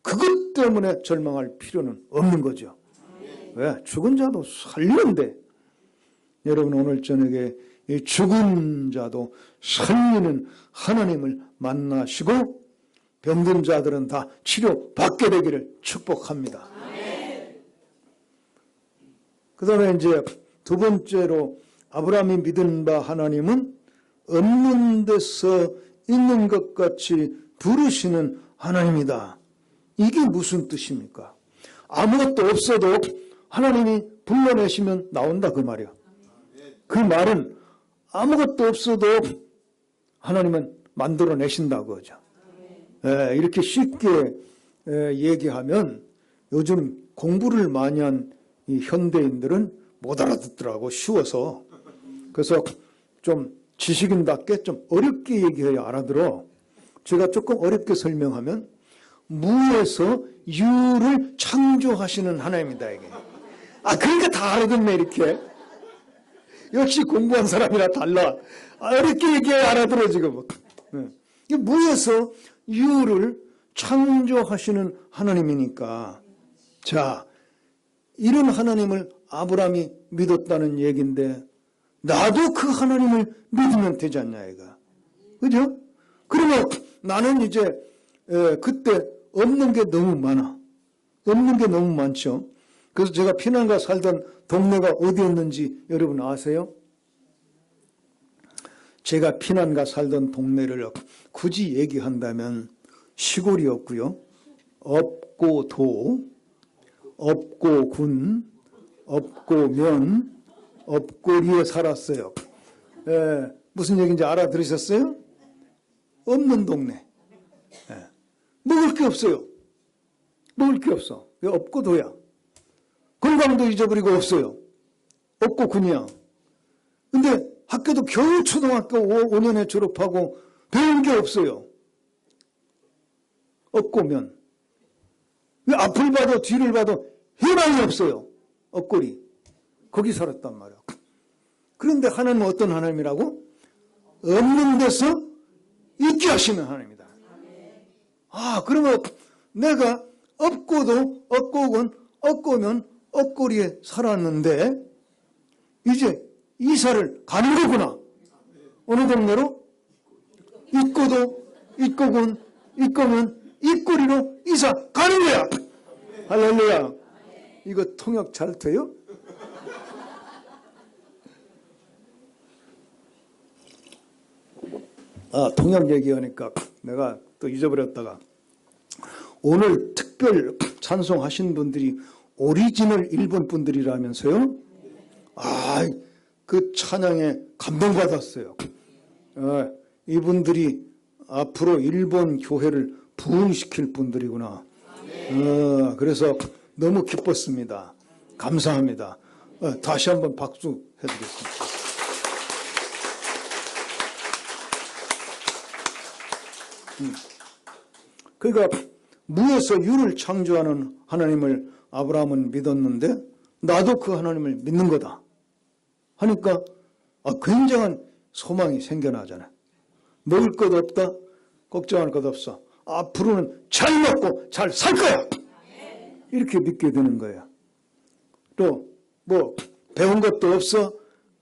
그것 때문에 절망할 필요는 없는 거죠. 왜? 죽은 자도 살리는데 여러분 오늘 저녁에 이 죽은 자도 살리는 하나님을 만나시고 병든 자들은 다 치료받게 되기를 축복합니다. 그 다음에 이제 두 번째로 아브라함이 믿은 바 하나님은 없는 데서 있는 것 같이 부르시는 하나님이다. 이게 무슨 뜻입니까? 아무것도 없어도 하나님이 불러내시면 나온다 그 말이야. 그 말은 아무것도 없어도 하나님은 만들어내신다고 그러죠. 이렇게 쉽게 얘기하면 요즘 공부를 많이 한 이 현대인들은 못 알아듣더라고. 쉬워서. 그래서 좀 지식인답게 좀 어렵게 얘기해야 알아들어. 제가 조금 어렵게 설명하면 무에서 유를 창조하시는 하나님이다 이게. 그러니까 다 알아듣네 이렇게. 역시 공부한 사람이라 달라. 어렵게 얘기해야 알아들어 지금. 무에서 유를 창조하시는 하나님이니까. 자, 이런 하나님을 아브라함이 믿었다는 얘기인데 나도 그 하나님을 믿으면 되지 않냐 이가. 그죠? 그러면 나는 이제 그때 없는 게 너무 많아. 없는 게 너무 많죠. 그래서 제가 피난가 살던 동네가 어디였는지 여러분 아세요? 제가 피난가 살던 동네를 굳이 얘기한다면 시골이었고요. 업고도, 업고군, 업고면, 업고리에 살았어요. 무슨 얘기인지 알아들으셨어요? 없는 동네. 먹을 게 없어요. 먹을 게 없어. 업고도야. 건강도 잊어버리고 없어요. 업고군이야. 근데 학교도 겨우 초등학교 5년에 졸업하고 배운 게 없어요. 업고면. 앞을 봐도 뒤를 봐도 희망이 없어요. 업고리. 거기 살았단 말이야. 그런데 하나님은 어떤 하나님이라고? 없는 데서 있게 하시는 하나님이다. 그러면 내가 업고도 업고군, 업고면 업고리에 살았는데 이제 이사를 가는 거구나. 어느 동네로? 입고도, 입고군, 입고면, 입고리로 이사 가는 거야. 할렐루야. 이거 통역 잘 돼요? 통역 얘기하니까 내가 또 잊어버렸다가 오늘 특별 찬송하신 분들이 오리지널 일본 분들이라면서요? 그 찬양에 감동받았어요. 이분들이 앞으로 일본 교회를 부흥시킬 분들이구나. 그래서 너무 기뻤습니다. 감사합니다. 다시 한번 박수 해드리겠습니다. 그러니까 무에서 유를 창조하는 하나님을 아브라함은 믿었는데 나도 그 하나님을 믿는 거다 하니까 굉장한 소망이 생겨나잖아요. 먹을 것 없다? 걱정할 것 없어. 앞으로는 잘 먹고 잘 살 거야. 이렇게 믿게 되는 거예요. 또 뭐 배운 것도 없어?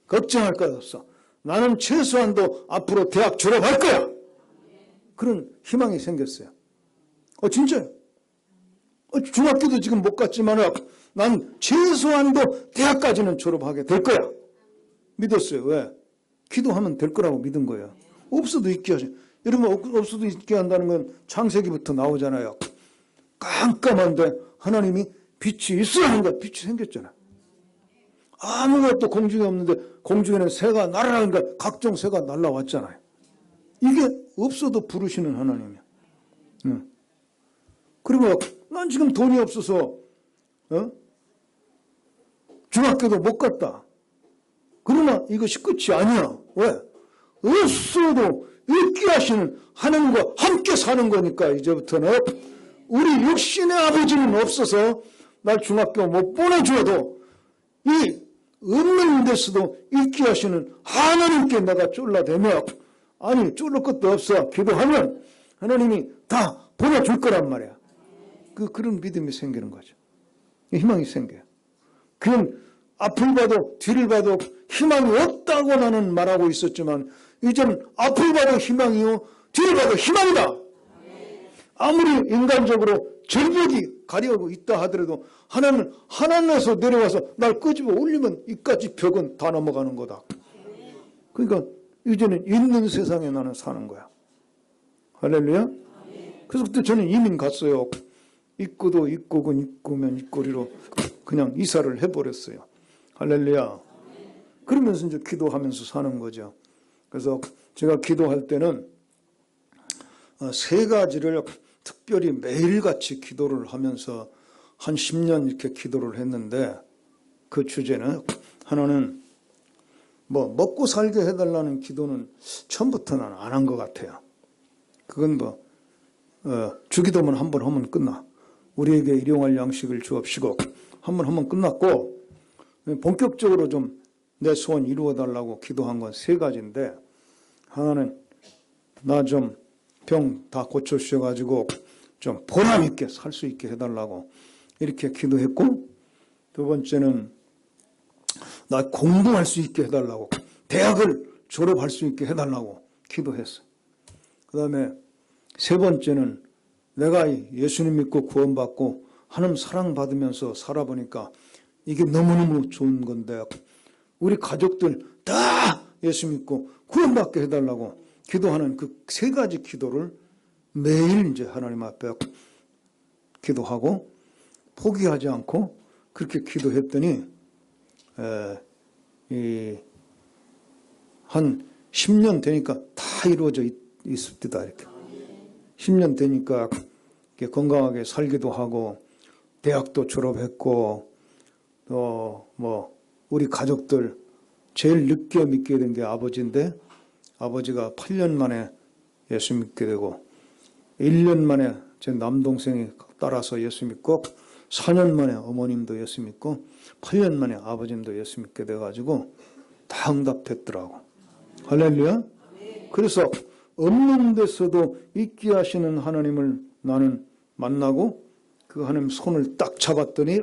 걱정할 것 없어. 나는 최소한도 앞으로 대학 졸업할 거야. 그런 희망이 생겼어요. 진짜요. 중학교도 지금 못 갔지만 난 최소한도 대학까지는 졸업하게 될 거야. 믿었어요. 왜? 기도하면 될 거라고 믿은 거예요. 없어도 있게 하죠. 여러분, 없어도 있게 한다는 건 창세기부터 나오잖아요. 깜깜한데 하나님이 빛이 있어야 하는 거야. 빛이 생겼잖아. 아무것도 공중에 없는데 공중에는 새가 날아가니까 각종 새가 날아왔잖아요. 이게 없어도 부르시는 하나님이야. 그리고 난 지금 돈이 없어서 중학교도 못 갔다. 그러나 이것이 끝이 아니야. 왜? 없어도 있게 하시는 하나님과 함께 사는 거니까 이제부터는 우리 육신의 아버지는 없어서 날 중학교 못 보내줘도 이 없는 데서도 있게 하시는 하나님께 내가 쫄라대며 아니 쫄릴 것도 없어 기도하면 하나님이 다 보내줄 거란 말이야. 그런 믿음이 생기는 거죠. 희망이 생겨요. 그냥 앞을 봐도 뒤를 봐도 희망이 없다고 나는 말하고 있었지만 이제는 앞을 봐도 희망이요 뒤를 봐도 희망이다. 아무리 인간적으로 절벽이 가려고 있다 하더라도 하나님은 하나님에서 내려와서 날 끄집어 올리면 이까지 벽은 다 넘어가는 거다. 그러니까 이제는 있는 세상에 나는 사는 거야. 할렐루야. 그래서 그때 저는 이민 갔어요. 입고도 입고군 입고면 입고리로 그냥 이사를 해버렸어요. 할렐루야. 그러면서 이제 기도하면서 사는 거죠. 그래서 제가 기도할 때는 세 가지를 특별히 매일같이 기도를 하면서 한 10년 이렇게 기도를 했는데 그 주제는 하나는 뭐 먹고 살게 해달라는 기도는 처음부터는 안 한 것 같아요. 그건 주기도문 한 번 하면 끝나. 우리에게 일용할 양식을 주옵시고 한 번 하면 끝났고 본격적으로 좀 내 소원 이루어달라고 기도한 건 세 가지인데 하나는 나 좀 병 다 고쳐주셔가지고 좀 보람 있게 살 수 있게 해달라고 이렇게 기도했고 두 번째는 나 공부할 수 있게 해달라고 대학을 졸업할 수 있게 해달라고 기도했어요. 그 다음에 세 번째는 내가 예수님 믿고 구원받고 하나님 사랑받으면서 살아보니까 이게 너무너무 좋은 건데 우리 가족들 다 예수 믿고 구원받게 해달라고 기도하는 그 세 가지 기도를 매일 이제 하나님 앞에 기도하고 포기하지 않고 그렇게 기도했더니 한 10년 되니까 다 이루어져 있습니다. 이렇게 10년 되니까 건강하게 살기도 하고 대학도 졸업했고 또 뭐 우리 가족들 제일 늦게 믿게 된 게 아버지인데 아버지가 8년 만에 예수 믿게 되고 1년 만에 제 남동생이 따라서 예수 믿고 4년 만에 어머님도 예수 믿고 8년 만에 아버님도 예수 믿게 돼가지고 다 응답됐더라고. 할렐루야. 그래서 없는 데서도 있게 하시는 하나님을 나는 만나고 그 하나님 손을 딱 잡았더니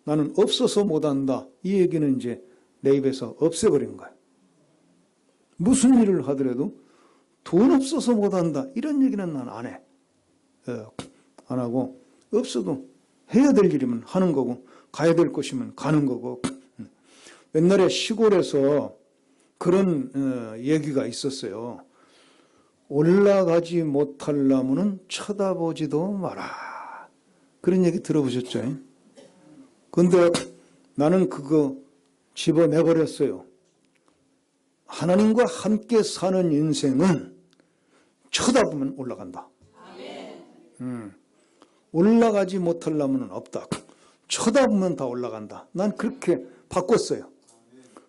나는 없어서 못한다. 이 얘기는 이제 내 입에서 없애버린 거야. 무슨 일을 하더라도 돈 없어서 못한다. 이런 얘기는 난 안 해. 안 하고 없어도 해야 될 일이면 하는 거고 가야 될 곳이면 가는 거고. 옛날에 시골에서 그런 얘기가 있었어요. 올라가지 못할 나무는 쳐다보지도 마라. 그런 얘기 들어보셨죠? 그런데 나는 그거 집어내버렸어요. 하나님과 함께 사는 인생은 쳐다보면 올라간다. 올라가지 못할 나무는 없다. 쳐다보면 다 올라간다. 난 그렇게 바꿨어요.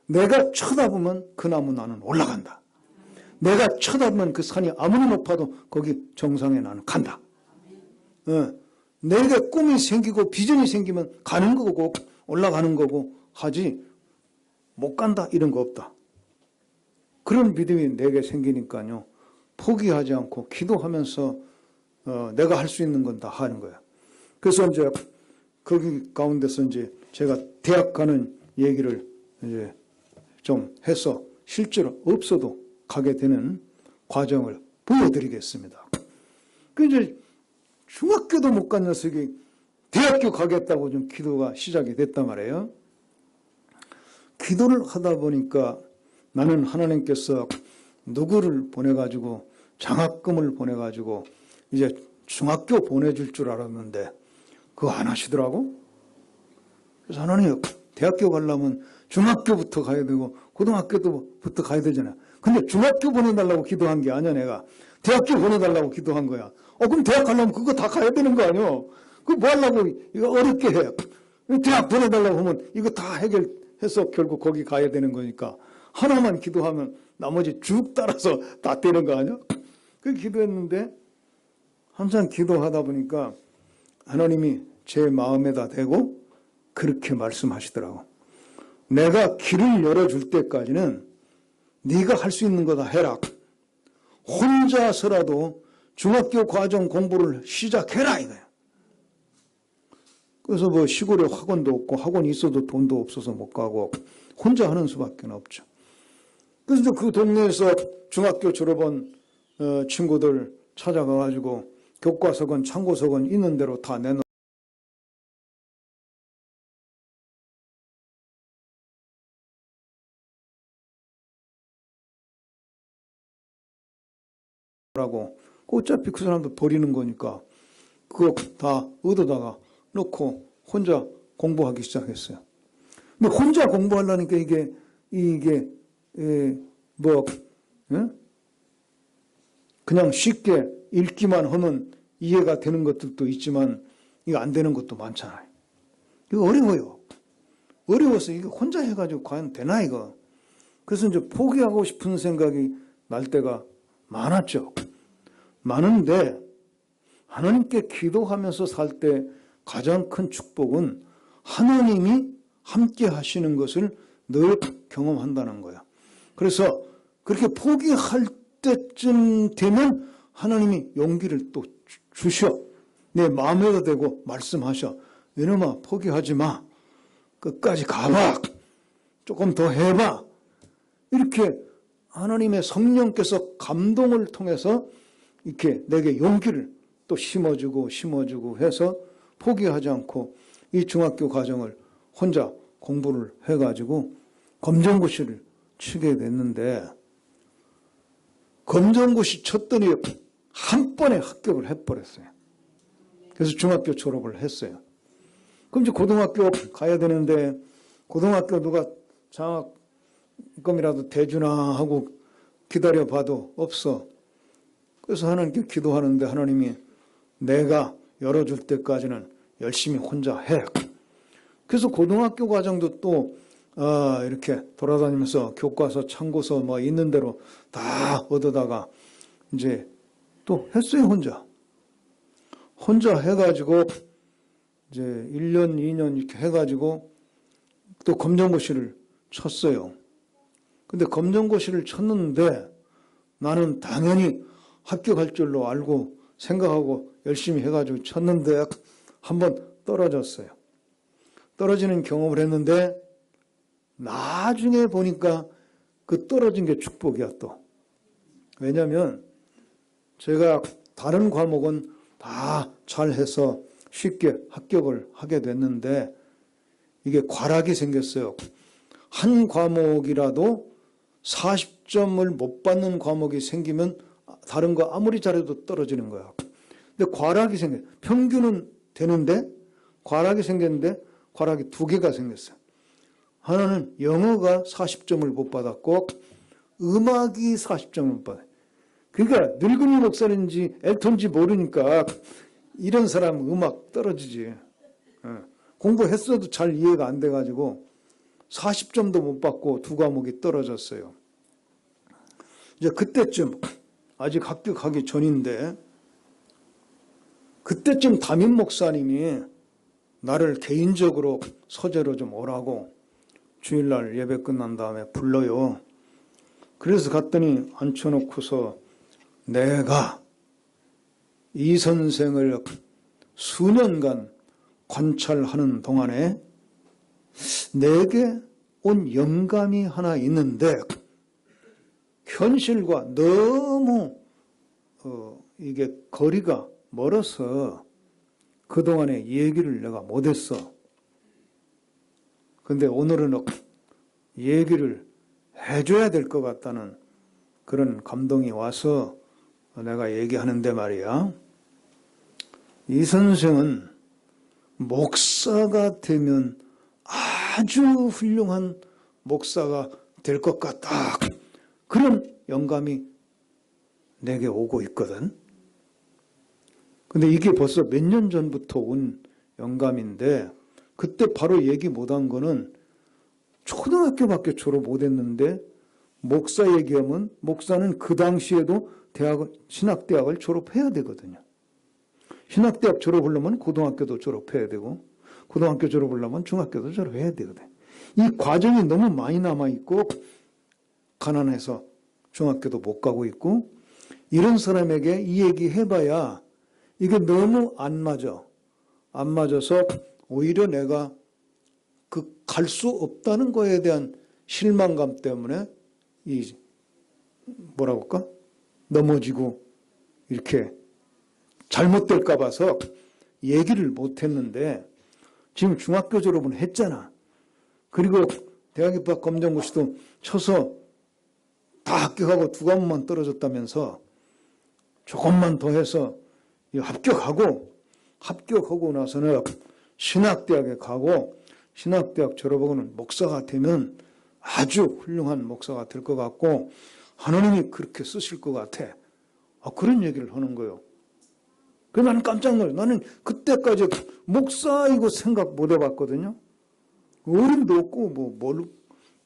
내가 쳐다보면 그 나무 나는 올라간다. 내가 쳐다보면 그 산이 아무리 높아도 거기 정상에 나는 간다. 내게 꿈이 생기고 비전이 생기면 가는 거고 올라가는 거고 하지 못 간다 이런 거 없다. 그런 믿음이 내게 생기니까요. 포기하지 않고 기도하면서 내가 할 수 있는 건 다 하는 거야. 그래서 이제 거기 가운데서 이제 제가 대학 가는 얘기를 이제 좀 해서 실제로 없어도 가게 되는 과정을 보여드리겠습니다. 그 이제 중학교도 못 간 녀석이 대학교 가겠다고 좀 기도가 시작이 됐단 말이에요. 기도를 하다 보니까 나는 하나님께서 누구를 보내가지고 장학금을 보내가지고 이제 중학교 보내줄 줄 알았는데 그거 안 하시더라고. 그래서 하나님, 대학교 가려면 중학교부터 가야 되고 고등학교부터 가야 되잖아. 근데 중학교 보내달라고 기도한 게 아니야. 내가 대학교 보내달라고 기도한 거야. 그럼 대학 가려면 그거 다 가야 되는 거 아니야. 그거 뭐 하려고 이거 어렵게 해. 대학 보내달라고 하면 이거 다 해결해서 결국 거기 가야 되는 거니까 하나만 기도하면 나머지 쭉 따라서 다 되는 거 아니야. 그 기도했는데 항상 기도하다 보니까 하나님이 제 마음에다 대고 그렇게 말씀하시더라고. 내가 길을 열어줄 때까지는 네가 할 수 있는 거 다 해라. 혼자서라도 중학교 과정 공부를 시작해라 이거야. 그래서 뭐 시골에 학원도 없고 학원이 있어도 돈도 없어서 못 가고 혼자 하는 수밖에 없죠. 그래서 그 동네에서 중학교 졸업한 친구들 찾아가가지고 교과서건 참고서건 있는 대로 다 내놓으라고 어차피 그 사람도 버리는 거니까 그거 다 얻어다가 놓고 혼자 공부하기 시작했어요. 근데 혼자 공부하려니까 이게 뭐 그냥 쉽게 읽기만 하면 이해가 되는 것들도 있지만 이거 안 되는 것도 많잖아요. 이거 어려워요. 어려워서 이거 혼자 해가지고 과연 되나 이거. 그래서 이제 포기하고 싶은 생각이 날 때가 많았죠. 많은데 하나님께 기도하면서 살 때 가장 큰 축복은 하나님이 함께 하시는 것을 늘 경험한다는 거야. 그래서 그렇게 포기할 때쯤 되면 하나님이 용기를 또 주셔. 내 마음에도 대고 말씀하셔. 이놈아 포기하지 마. 끝까지 가봐. 조금 더 해봐. 이렇게 하나님의 성령께서 감동을 통해서 이렇게 내게 용기를 또 심어주고 해서 포기하지 않고 이 중학교 과정을 혼자 공부를 해가지고 검정고시를 치게 됐는데 검정고시 쳤더니 한 번에 합격을 해버렸어요. 그래서 중학교 졸업을 했어요. 그럼 이제 고등학교 가야 되는데 고등학교 누가 장학금이라도 대주나 하고 기다려봐도 없어. 그래서 하나님께 기도하는데 하나님이 내가 열어줄 때까지는 열심히 혼자 해. 그래서 고등학교 과정도 또 이렇게 돌아다니면서 교과서, 참고서 뭐 있는 대로 다 얻어다가 이제 또 했어요, 혼자 해가지고 이제 1년, 2년 이렇게 해가지고 또 검정고시를 쳤어요. 근데 검정고시를 쳤는데 나는 당연히 합격할 줄로 알고 생각하고 열심히 해가지고 쳤는데 한번 떨어졌어요. 떨어지는 경험을 했는데 나중에 보니까 그 떨어진 게 축복이야 또. 왜냐하면 제가 다른 과목은 다 잘해서 쉽게 합격을 하게 됐는데 이게 과락이 생겼어요. 한 과목이라도 40점을 못 받는 과목이 생기면 다른 거 아무리 잘해도 떨어지는 거야. 근데 과락이 생겨요. 평균은 되는데 과락이 생겼는데 과락이 두 개가 생겼어요. 하나는 영어가 40점을 못 받았고 음악이 40점을 못 받아요. 그러니까 늙은이 목사인지 엘턴지 모르니까 이런 사람 음악 떨어지지. 공부했어도 잘 이해가 안 돼가지고 40점도 못 받고 두 과목이 떨어졌어요. 이제 그때쯤 아직 합격하기 전인데 그때쯤 담임 목사님이 나를 개인적으로 서재로 좀 오라고 주일날 예배 끝난 다음에 불러요. 그래서 갔더니 앉혀놓고서 내가 이 선생을 수년간 관찰하는 동안에 내게 온 영감이 하나 있는데 현실과 너무 이게 거리가 멀어서 그동안에 얘기를 내가 못했어. 근데 오늘은 얘기를 해줘야 될 것 같다는 그런 감동이 와서 내가 얘기하는데 말이야. 이 선생은 목사가 되면 아주 훌륭한 목사가 될 것 같다. 그런 영감이 내게 오고 있거든. 근데 이게 벌써 몇 년 전부터 온 영감인데 그때 바로 얘기 못한 거는 초등학교밖에 졸업 못했는데 목사 얘기하면 목사는 그 당시에도 신학대학을 졸업해야 되거든요. 신학대학 졸업하려면 고등학교도 졸업해야 되고 고등학교 졸업하려면 중학교도 졸업해야 되거든. 이 과정이 너무 많이 남아있고 가난해서 중학교도 못 가고 있고 이런 사람에게 이 얘기 해봐야 이게 너무 안 맞아. 안 맞아서 오히려 내가 그 갈 수 없다는 거에 대한 실망감 때문에 이 뭐라고 할까? 넘어지고 이렇게 잘못될까 봐서 얘기를 못 했는데 지금 중학교 졸업은 했잖아. 그리고 대학 입학 검정고시도 쳐서 다 합격하고 2과목만 떨어졌다면서 조금만 더 해서 합격하고 나서는 신학대학에 가고 신학대학 졸업하고는 목사가 되면 아주 훌륭한 목사가 될 것 같고 하나님이 그렇게 쓰실 것 같아. 그런 얘기를 하는 거예요. 그래서 나는 깜짝 놀랐어요. 나는 그때까지 목사 이거 생각 못 해봤거든요. 어림도 없고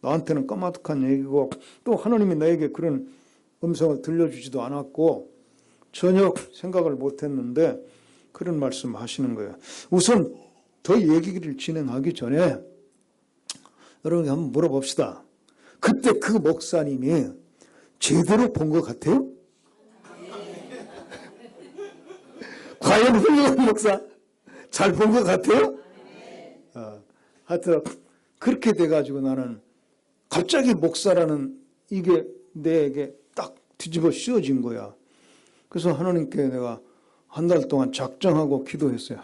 나한테는 까마득한 얘기고 또 하나님이 나에게 그런 음성을 들려주지도 않았고 전혀 생각을 못 했는데 그런 말씀 하시는 거예요. 우선 더 얘기를 진행하기 전에 여러분이 한번 물어봅시다. 그때 그 목사님이 제대로 본 것 같아요? 과연 훌륭한 목사? 잘 본 것 같아요? 하여튼 그렇게 돼가지고 나는 갑자기 목사라는 이게 내게 딱 뒤집어 씌워진 거야. 그래서 하나님께 내가 한 달 동안 작정하고 기도했어요.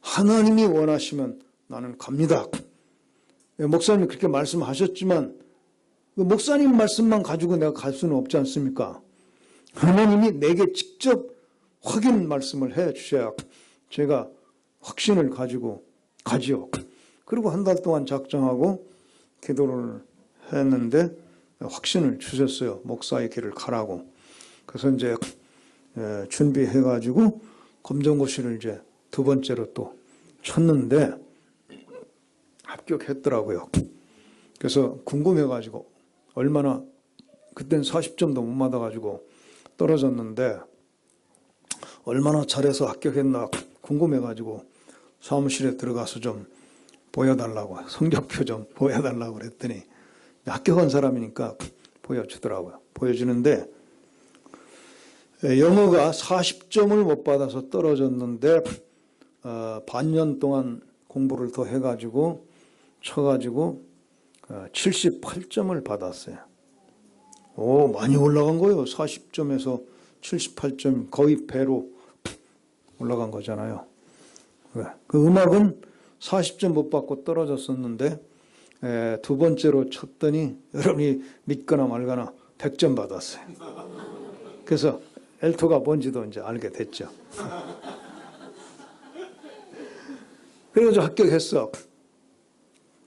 하나님이 원하시면 나는 갑니다. 목사님이 그렇게 말씀하셨지만 목사님 말씀만 가지고 내가 갈 수는 없지 않습니까? 하나님이 내게 직접 확인 말씀을 해 주셔야 제가 확신을 가지고 가지요. 그리고 한 달 동안 작정하고 기도를 했는데 확신을 주셨어요. 목사의 길을 가라고. 그래서 이제 준비해가지고 검정고시를 이제 2번째로 또 쳤는데 합격했더라고요. 그래서 궁금해가지고 얼마나 그땐 40점도 못 맞아가지고 떨어졌는데 얼마나 잘해서 합격했나 궁금해가지고 사무실에 들어가서 좀 보여달라고 성적표 좀 보여달라고 그랬더니 합격한 사람이니까 보여주더라고요. 보여주는데 영어가 40점을 못 받아서 떨어졌는데 반년 동안 공부를 더 해가지고 쳐가지고 78점을 받았어요. 많이 올라간 거예요. 40점에서 78점 거의 배로 올라간 거잖아요. 그 음악은 40점 못 받고 떨어졌었는데 2번째로 쳤더니 여러분이 믿거나 말거나 100점 받았어요. 그래서 엘토가 뭔지도 이제 알게 됐죠. 그래가지고 합격했어.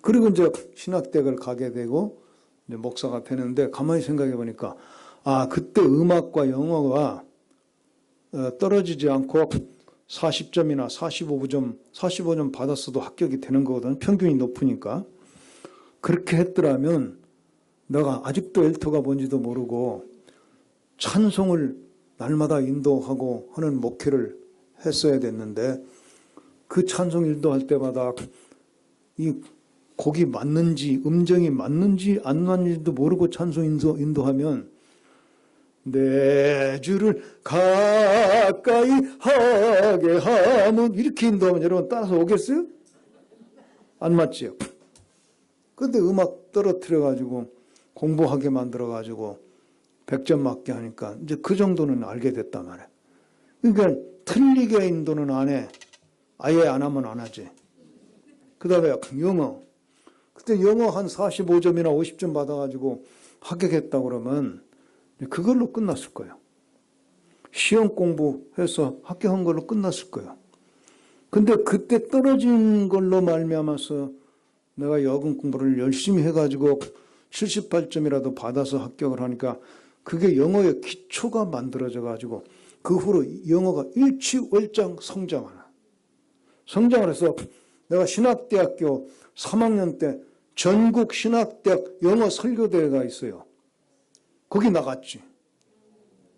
그리고 이제 신학대학을 가게 되고 이제 목사가 되는데 가만히 생각해 보니까 그때 음악과 영어가 떨어지지 않고 40점이나 45점 받았어도 합격이 되는 거거든. 평균이 높으니까. 그렇게 했더라면 내가 아직도 엘토가 뭔지도 모르고 찬송을 날마다 인도하고 하는 목회를 했어야 됐는데 그 찬송 인도할 때마다 이 곡이 맞는지 음정이 맞는지 안 맞는지도 모르고 찬송 인도하면 내 주를 가까이 하게 하면 이렇게 인도하면 여러분 따라서 오겠어요? 안 맞지요? 근데 음악 떨어뜨려가지고 공부하게 만들어가지고 100점 맞게 하니까 이제 그 정도는 알게 됐단 말이에요. 그러니까 틀리게 인도는 안 해. 아예 안 하면 안 하지. 그 다음에 영어. 그때 영어 한 45점이나 50점 받아가지고 합격했다고 그러면 그걸로 끝났을 거예요. 시험 공부해서 합격한 걸로 끝났을 거예요. 근데 그때 떨어진 걸로 말미암아서 내가 여군 공부를 열심히 해가지고 78점이라도 받아서 합격을 하니까 그게 영어의 기초가 만들어져가지고 그 후로 영어가 일취월장 성장하는. 성장을 해서 내가 신학대학교 3학년 때 전국 신학대학 영어 설교대회가 있어요. 거기 나갔지.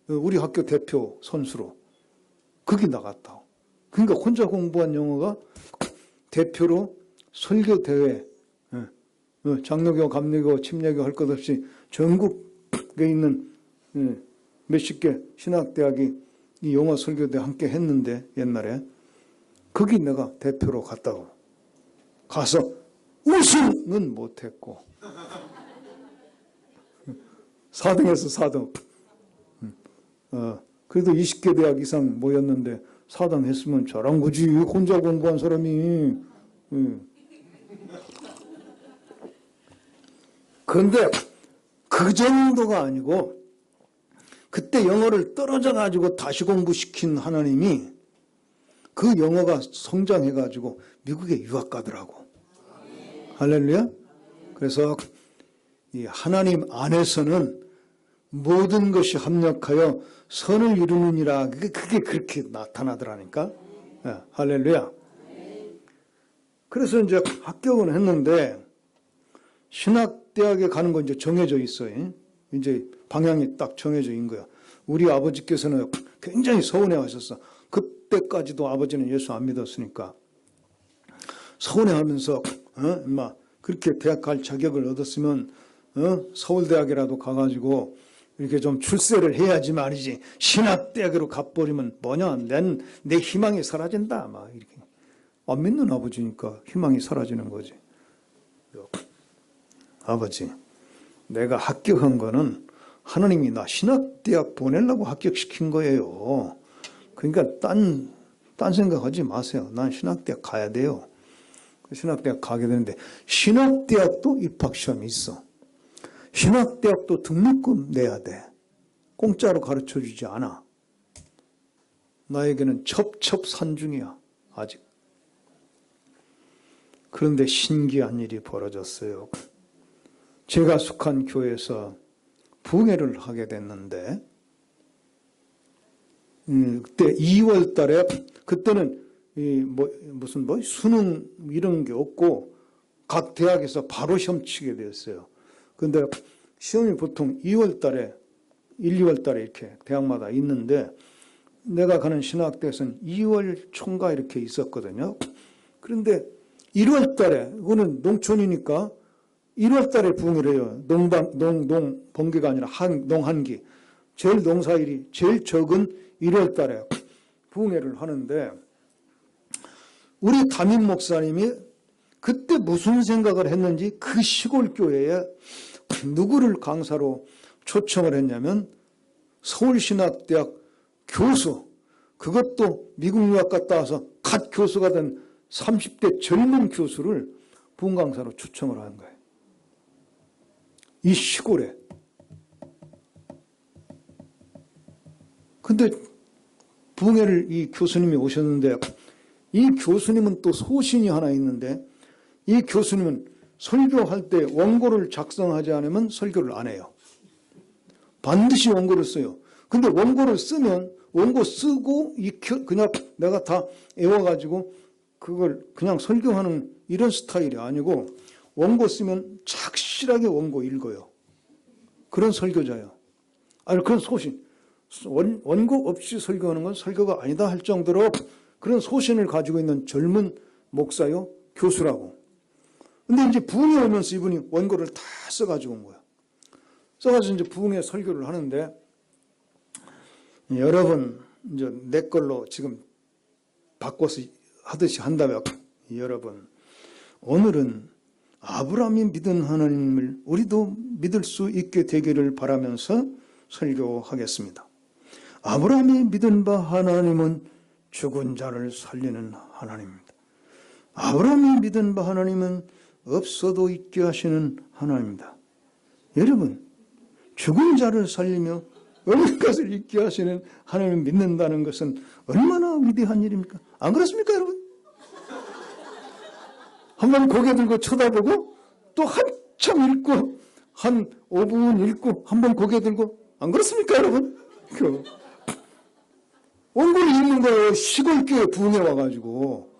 우리 학교 대표 선수로. 거기 나갔다고. 그러니까 혼자 공부한 영어가 대표로 설교대회, 장로교, 감리교, 침례교 할 것 없이 전국에 있는 몇십 개 신학대학이 이 영어 설교대 함께 했는데 옛날에 거기 내가 대표로 갔다고. 가서 우승은 못했고 4등에서 4등. 그래도 20개 대학 이상 모였는데 4등 했으면 잘한 거지. 혼자 공부한 사람이. 그런데 그 정도가 아니고 그때 영어를 떨어져 가지고 다시 공부시킨 하나님이 그 영어가 성장해 가지고 미국에 유학 가더라고. 할렐루야. 그래서 이 하나님 안에서는 모든 것이 합력하여 선을 이루느니라. 그게 그렇게 나타나더라니까. 할렐루야. 그래서 이제 합격은 했는데 신학대학에 가는 건 이제 정해져 있어요. 이제 방향이 딱 정해져 있는 거야. 우리 아버지께서는 굉장히 서운해 하셨어. 그때까지도 아버지는 예수 안 믿었으니까. 서운해 하면서, 엄마, 그렇게 대학 갈 자격을 얻었으면, 서울대학이라도 가가지고, 이렇게 좀 출세를 해야지 말이지. 신학대학으로 가버리면 뭐냐. 내 희망이 사라진다. 막 이렇게. 안 믿는 아버지니까 희망이 사라지는 거지. 아버지, 내가 합격한 거는 하나님이 나 신학대학 보내려고 합격시킨 거예요. 그러니까 딴 생각하지 마세요. 난 신학대학 가야 돼요. 신학대학 가게 되는데 신학대학도 입학시험이 있어. 신학대학도 등록금 내야 돼. 공짜로 가르쳐주지 않아. 나에게는 첩첩산중이야. 아직. 그런데 신기한 일이 벌어졌어요. 제가 속한 교회에서 부흥회를 하게 됐는데 그때 2월 달에 그때는 무슨 수능 이런 게 없고 각 대학에서 바로 시험 치게 되었어요. 그런데 시험이 보통 2월 달에 1, 2월 달에 이렇게 대학마다 있는데 내가 가는 신학대에서는 2월 초인가 이렇게 있었거든요. 그런데 1월 달에 이거는 농촌이니까 1월 달에 부흥을 해요. 번개가 아니라 농한기. 제일 농사일이 제일 적은 1월 달에 부흥회를 하는데 우리 담임 목사님이 그때 무슨 생각을 했는지 그 시골 교회에 누구를 강사로 초청을 했냐면 서울신학대학 교수, 그것도 미국 유학 갔다 와서 갓 교수가 된 30대 젊은 교수를 부흥 강사로 초청을 한 거예요. 이 시골에. 근데 부흥회를 이 교수님이 오셨는데 이 교수님은 또 소신이 하나 있는데 이 교수님은 설교할 때 원고를 작성하지 않으면 설교를 안 해요. 반드시 원고를 써요. 근데 원고를 쓰면 원고 쓰고 그냥 내가 다 외워가지고 그걸 그냥 설교하는 이런 스타일이 아니고 원고 쓰면 착실하게 원고 읽어요. 그런 설교자예요. 아니 그런 소신. 원고 없이 설교하는 건 설교가 아니다 할 정도로 그런 소신을 가지고 있는 젊은 목사요, 교수라고. 근데 이제 부흥회 오면서 이분이 원고를 다 써가지고 온 거야. 써가지고 이제 부흥회 설교를 하는데 여러분 이제 내 걸로 지금 바꿔서 하듯이 한다면 여러분 오늘은 아브라함이 믿은 하나님을 우리도 믿을 수 있게 되기를 바라면서 설교하겠습니다. 아브라함이 믿은 바 하나님은 죽은 자를 살리는 하나님입니다. 아브라함이 믿은 바 하나님은 없어도 있게 하시는 하나님입니다. 여러분, 죽은 자를 살리며 없는 것을 있게 하시는 하나님을 믿는다는 것은 얼마나 위대한 일입니까? 안 그렇습니까, 여러분? 한번 고개 들고 쳐다보고 또 한참 읽고 한 5분 읽고 한번 고개 들고, 안 그렇습니까, 여러분? 원고를 읽는 거예요. 시골교회 부흥회 와가지고.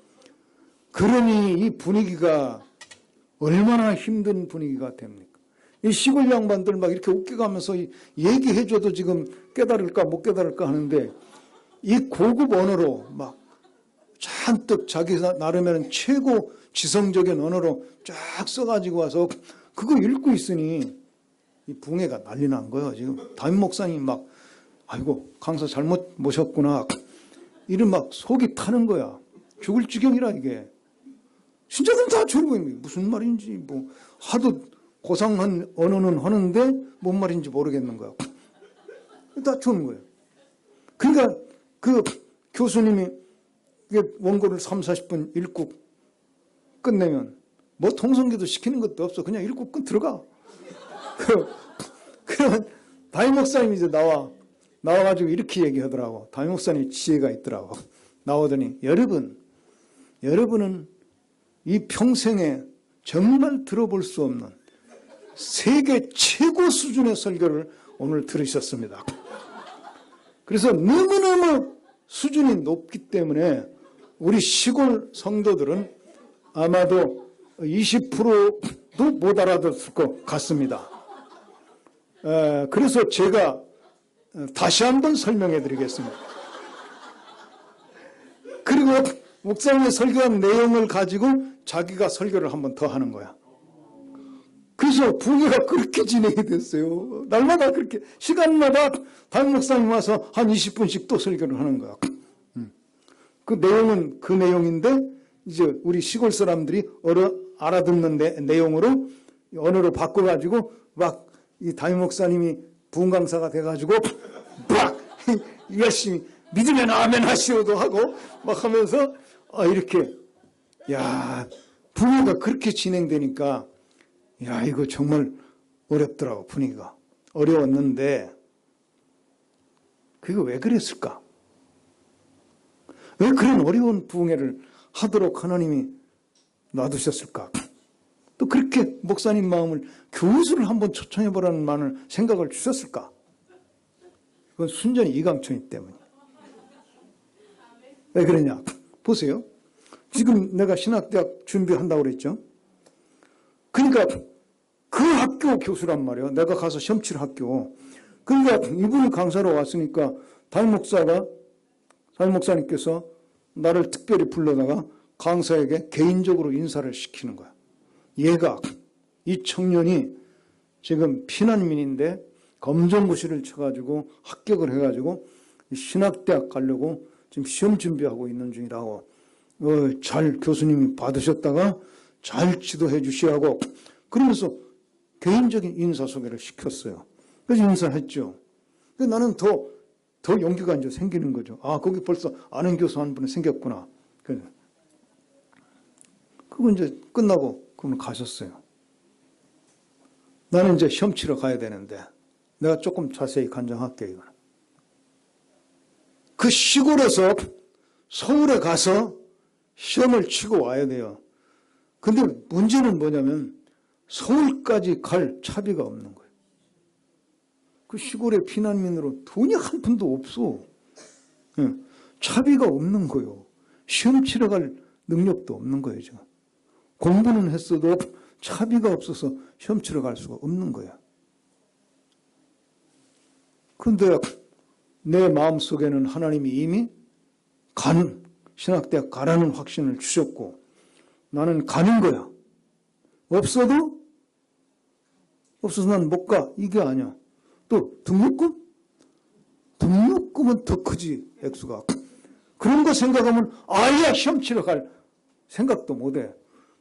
그러니 이 분위기가 얼마나 힘든 분위기가 됩니까? 이 시골 양반들 막 이렇게 웃겨가면서 얘기해줘도 지금 깨달을까 못 깨달을까 하는데, 이 고급 언어로 막 잔뜩 자기 나름에는 최고 지성적인 언어로 쫙 써가지고 와서 그거 읽고 있으니 이 붕해가 난리 난 거예요. 지금 담임 목사님 막, 아이고 강사 잘못 모셨구나, 이런 막 속이 타는 거야. 죽을 지경이라 이게. 신자들은 다 저러고 있는 거예요. 무슨 말인지 뭐 하도 고상한 언어는 하는데 뭔 말인지 모르겠는 거야. 다 주는 거예요. 그러니까 그 교수님이 원고를 3, 40분 읽고 끝내면 뭐 통성기도 시키는 것도 없어. 그냥 읽고 들어가. 그러면 담임 목사님이 이제 나와가지고 이렇게 얘기하더라고. 담임 목사님 지혜가 있더라고. 나오더니 여러분은 이 평생에 정말 들어볼 수 없는 세계 최고 수준의 설교를 오늘 들으셨습니다. 그래서 너무너무 수준이 높기 때문에 우리 시골 성도들은 아마도 20%도 못 알아들을 것 같습니다. 그래서 제가 다시 한번 설명해 드리겠습니다. 그리고 목사님의 설교한 내용을 가지고 자기가 설교를 한번 더 하는 거야. 그래서 부흥회가 그렇게 진행이 됐어요. 날마다 그렇게 시간마다 담임 목사님 와서 한 20분씩 또 설교를 하는 거야. 그 내용은 그 내용인데 이제 우리 시골 사람들이 알아듣는 내용으로 언어로 바꿔가지고 막 이 담임 목사님이 부흥 강사가 돼가지고 막 열심히 믿으면 아멘 하시오도 하고 막 하면서 이렇게, 야, 부흥회가 그렇게 진행되니까 야, 이거 정말 어렵더라고. 분위기가 어려웠는데 그게 왜 그랬을까? 왜 그런 어려운 부흥회를 하도록 하나님이 놔두셨을까? 또 그렇게 목사님 마음을 교수를 한번 초청해보라는 생각을 주셨을까? 그건 순전히 이강천이 때문이에요. 왜 그러냐? 보세요. 지금 내가 신학대학 준비한다고 그랬죠? 그러니까 그 학교 교수란 말이에요. 내가 가서 시험 칠 학교. 그러니까 이분이 강사로 왔으니까 담임 목사님께서 나를 특별히 불러다가 강사에게 개인적으로 인사를 시키는 거야. 얘가, 이 청년이 지금 피난민인데 검정고시를 쳐가지고 합격을 해가지고 신학대학 가려고 지금 시험 준비하고 있는 중이라고. 잘 교수님이 받으셨다가 잘 지도해 주시라고 그러면서 개인적인 인사 소개를 시켰어요. 그래서 인사했죠. 그래서 나는 더 용기가 이제 생기는 거죠. 아, 거기 벌써 아는 교수 한 분이 생겼구나. 그거 이제 끝나고 그분 가셨어요. 나는 이제 시험 치러 가야 되는데 내가 조금 자세히 간증할게요. 이거는. 그 시골에서 서울에 가서 시험을 치고 와야 돼요. 근데 문제는 뭐냐면 서울까지 갈 차비가 없는 거예요. 그 시골에 피난민으로 돈이 한 푼도 없어. 차비가 없는 거예요. 시험 치러 갈 능력도 없는 거예요. 지금. 공부는 했어도 차비가 없어서 시험 치러 갈 수가 없는 거예요. 그런데 내 마음속에는 하나님이 이미 신학대학 가라는 확신을 주셨고 나는 가는 거야. 없어서 난 못 가. 이게 아니야. 또 등록금? 등록금은 더 크지, 액수가. 그런 거 생각하면 아예 시험 치러 갈 생각도 못 해.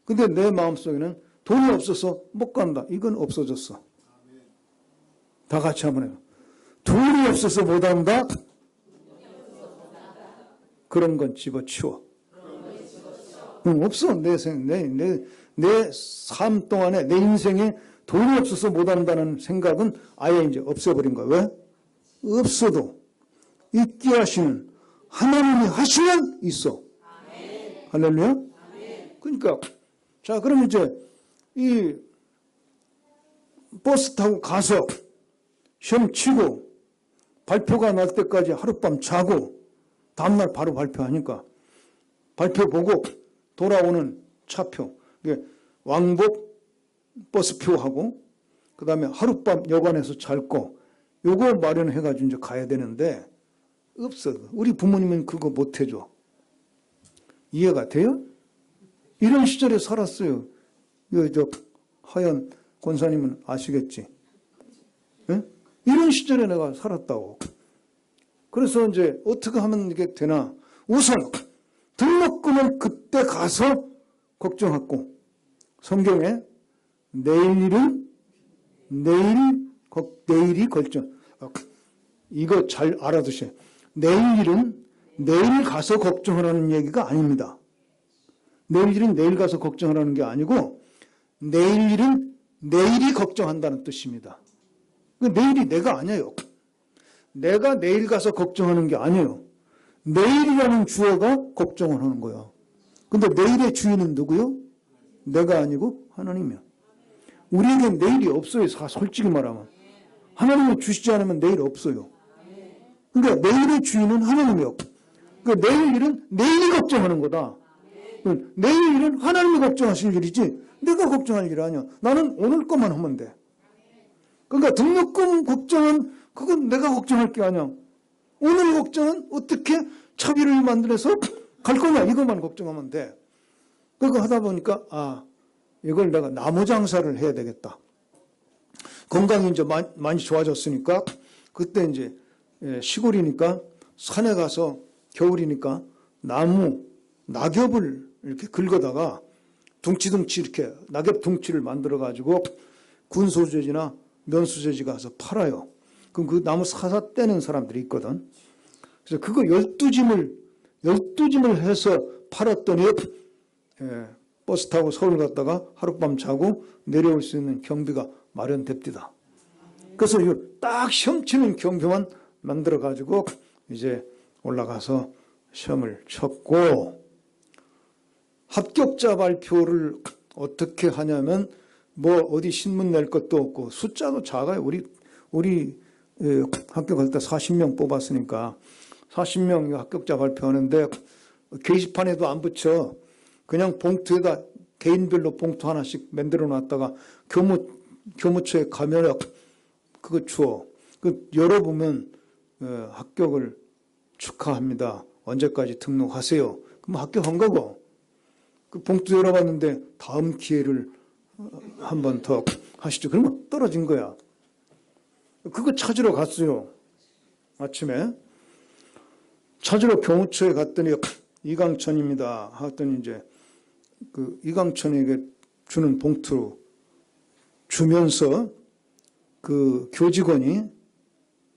근데 내 마음속에는 돈이 없어서 못 간다. 이건 없어졌어. 다 같이 한번 해요. 돈이 없어서 못한다? 그런 건 집어치워. 없어. 내 삶 동안에, 내 인생에 돈이 없어서 못한다는 생각은 아예 이제 없애버린 거야. 왜? 없어도 있게 하시는 하나님이 하시면 있어. 할렐루야? 그러니까, 자, 그럼 이제 이 버스 타고 가서 시험 치고 발표가 날 때까지 하룻밤 자고 다음날 바로 발표하니까 발표 보고 돌아오는 차표, 왕복 버스표하고 그 다음에 하룻밤 여관에서 잘 거 요거 마련해가지고 이제 가야 되는데 없어. 우리 부모님은 그거 못 해줘. 이해가 돼요? 이런 시절에 살았어요. 저 하얀 권사님은 아시겠지? 네? 이런 시절에 내가 살았다고. 그래서 이제 어떻게 하면 이게 되나? 우선 등록금은 그때 가서 걱정하고 성경에 내일이 걱정. 이거 잘 알아두세요. 내일은 내일 가서 걱정하라는 얘기가 아닙니다. 내일은 내일 가서 걱정하라는 게 아니고 내일은 내일이 걱정한다는 뜻입니다. 내일이 내가 아니에요. 내가 내일 가서 걱정하는 게 아니에요. 내일이라는 주어가 걱정을 하는 거야. 근데 내일의 주인은 누구요? 내가 아니고 하나님이야. 우리에겐 내일이 없어요. 솔직히 말하면. 하나님이 주시지 않으면 내일 없어요. 그러니까 내일의 주인은 하나님이요. 그러니까 내일 일은 내일이 걱정하는 거다. 내일 일은 하나님이 걱정하실 일이지 내가 걱정할 일이 아니야. 나는 오늘 것만 하면 돼. 그러니까 등록금 걱정은 그건 내가 걱정할 게 아니야. 오늘 걱정은 어떻게 차비를 만들어서 갈 거냐 이것만 걱정하면 돼. 그거 하다 보니까 이걸 내가 나무 장사를 해야 되겠다. 건강이 이제 많이 좋아졌으니까 그때 이제 시골이니까 산에 가서 겨울이니까 낙엽을 이렇게 긁어다가 둥치둥치 이렇게 낙엽 둥치를 만들어 가지고 군소재지나 면소재지 가서 팔아요. 그럼 그 나무 사사 떼는 사람들이 있거든. 그래서 그거 12짐을 해서 팔았더니 버스 타고 서울 갔다가 하룻밤 자고 내려올 수 있는 경비가 마련됩니다. 그래서 딱 시험 치는 경비만 만들어 가지고 이제 올라가서 시험을 쳤고 합격자 발표를 어떻게 하냐면 어디 신문 낼 것도 없고 숫자도 작아요. 우리 합격할 때 40명 뽑았으니까 40명 합격자 발표하는데 게시판에도 안 붙여. 그냥 봉투에다 개인별로 봉투 하나씩 만들어 놨다가 교무처에 가면 그거 주워. 열어보면 합격을 축하합니다. 언제까지 등록하세요. 그럼 합격한 거고. 그 봉투 열어봤는데 다음 기회를 한 번 더 하시죠. 그러면 떨어진 거야. 그거 찾으러 갔어요. 아침에. 찾으러 교무처에 갔더니 이강천입니다. 하더니 이제 그 이강천에게 주는 봉투 주면서 그 교직원이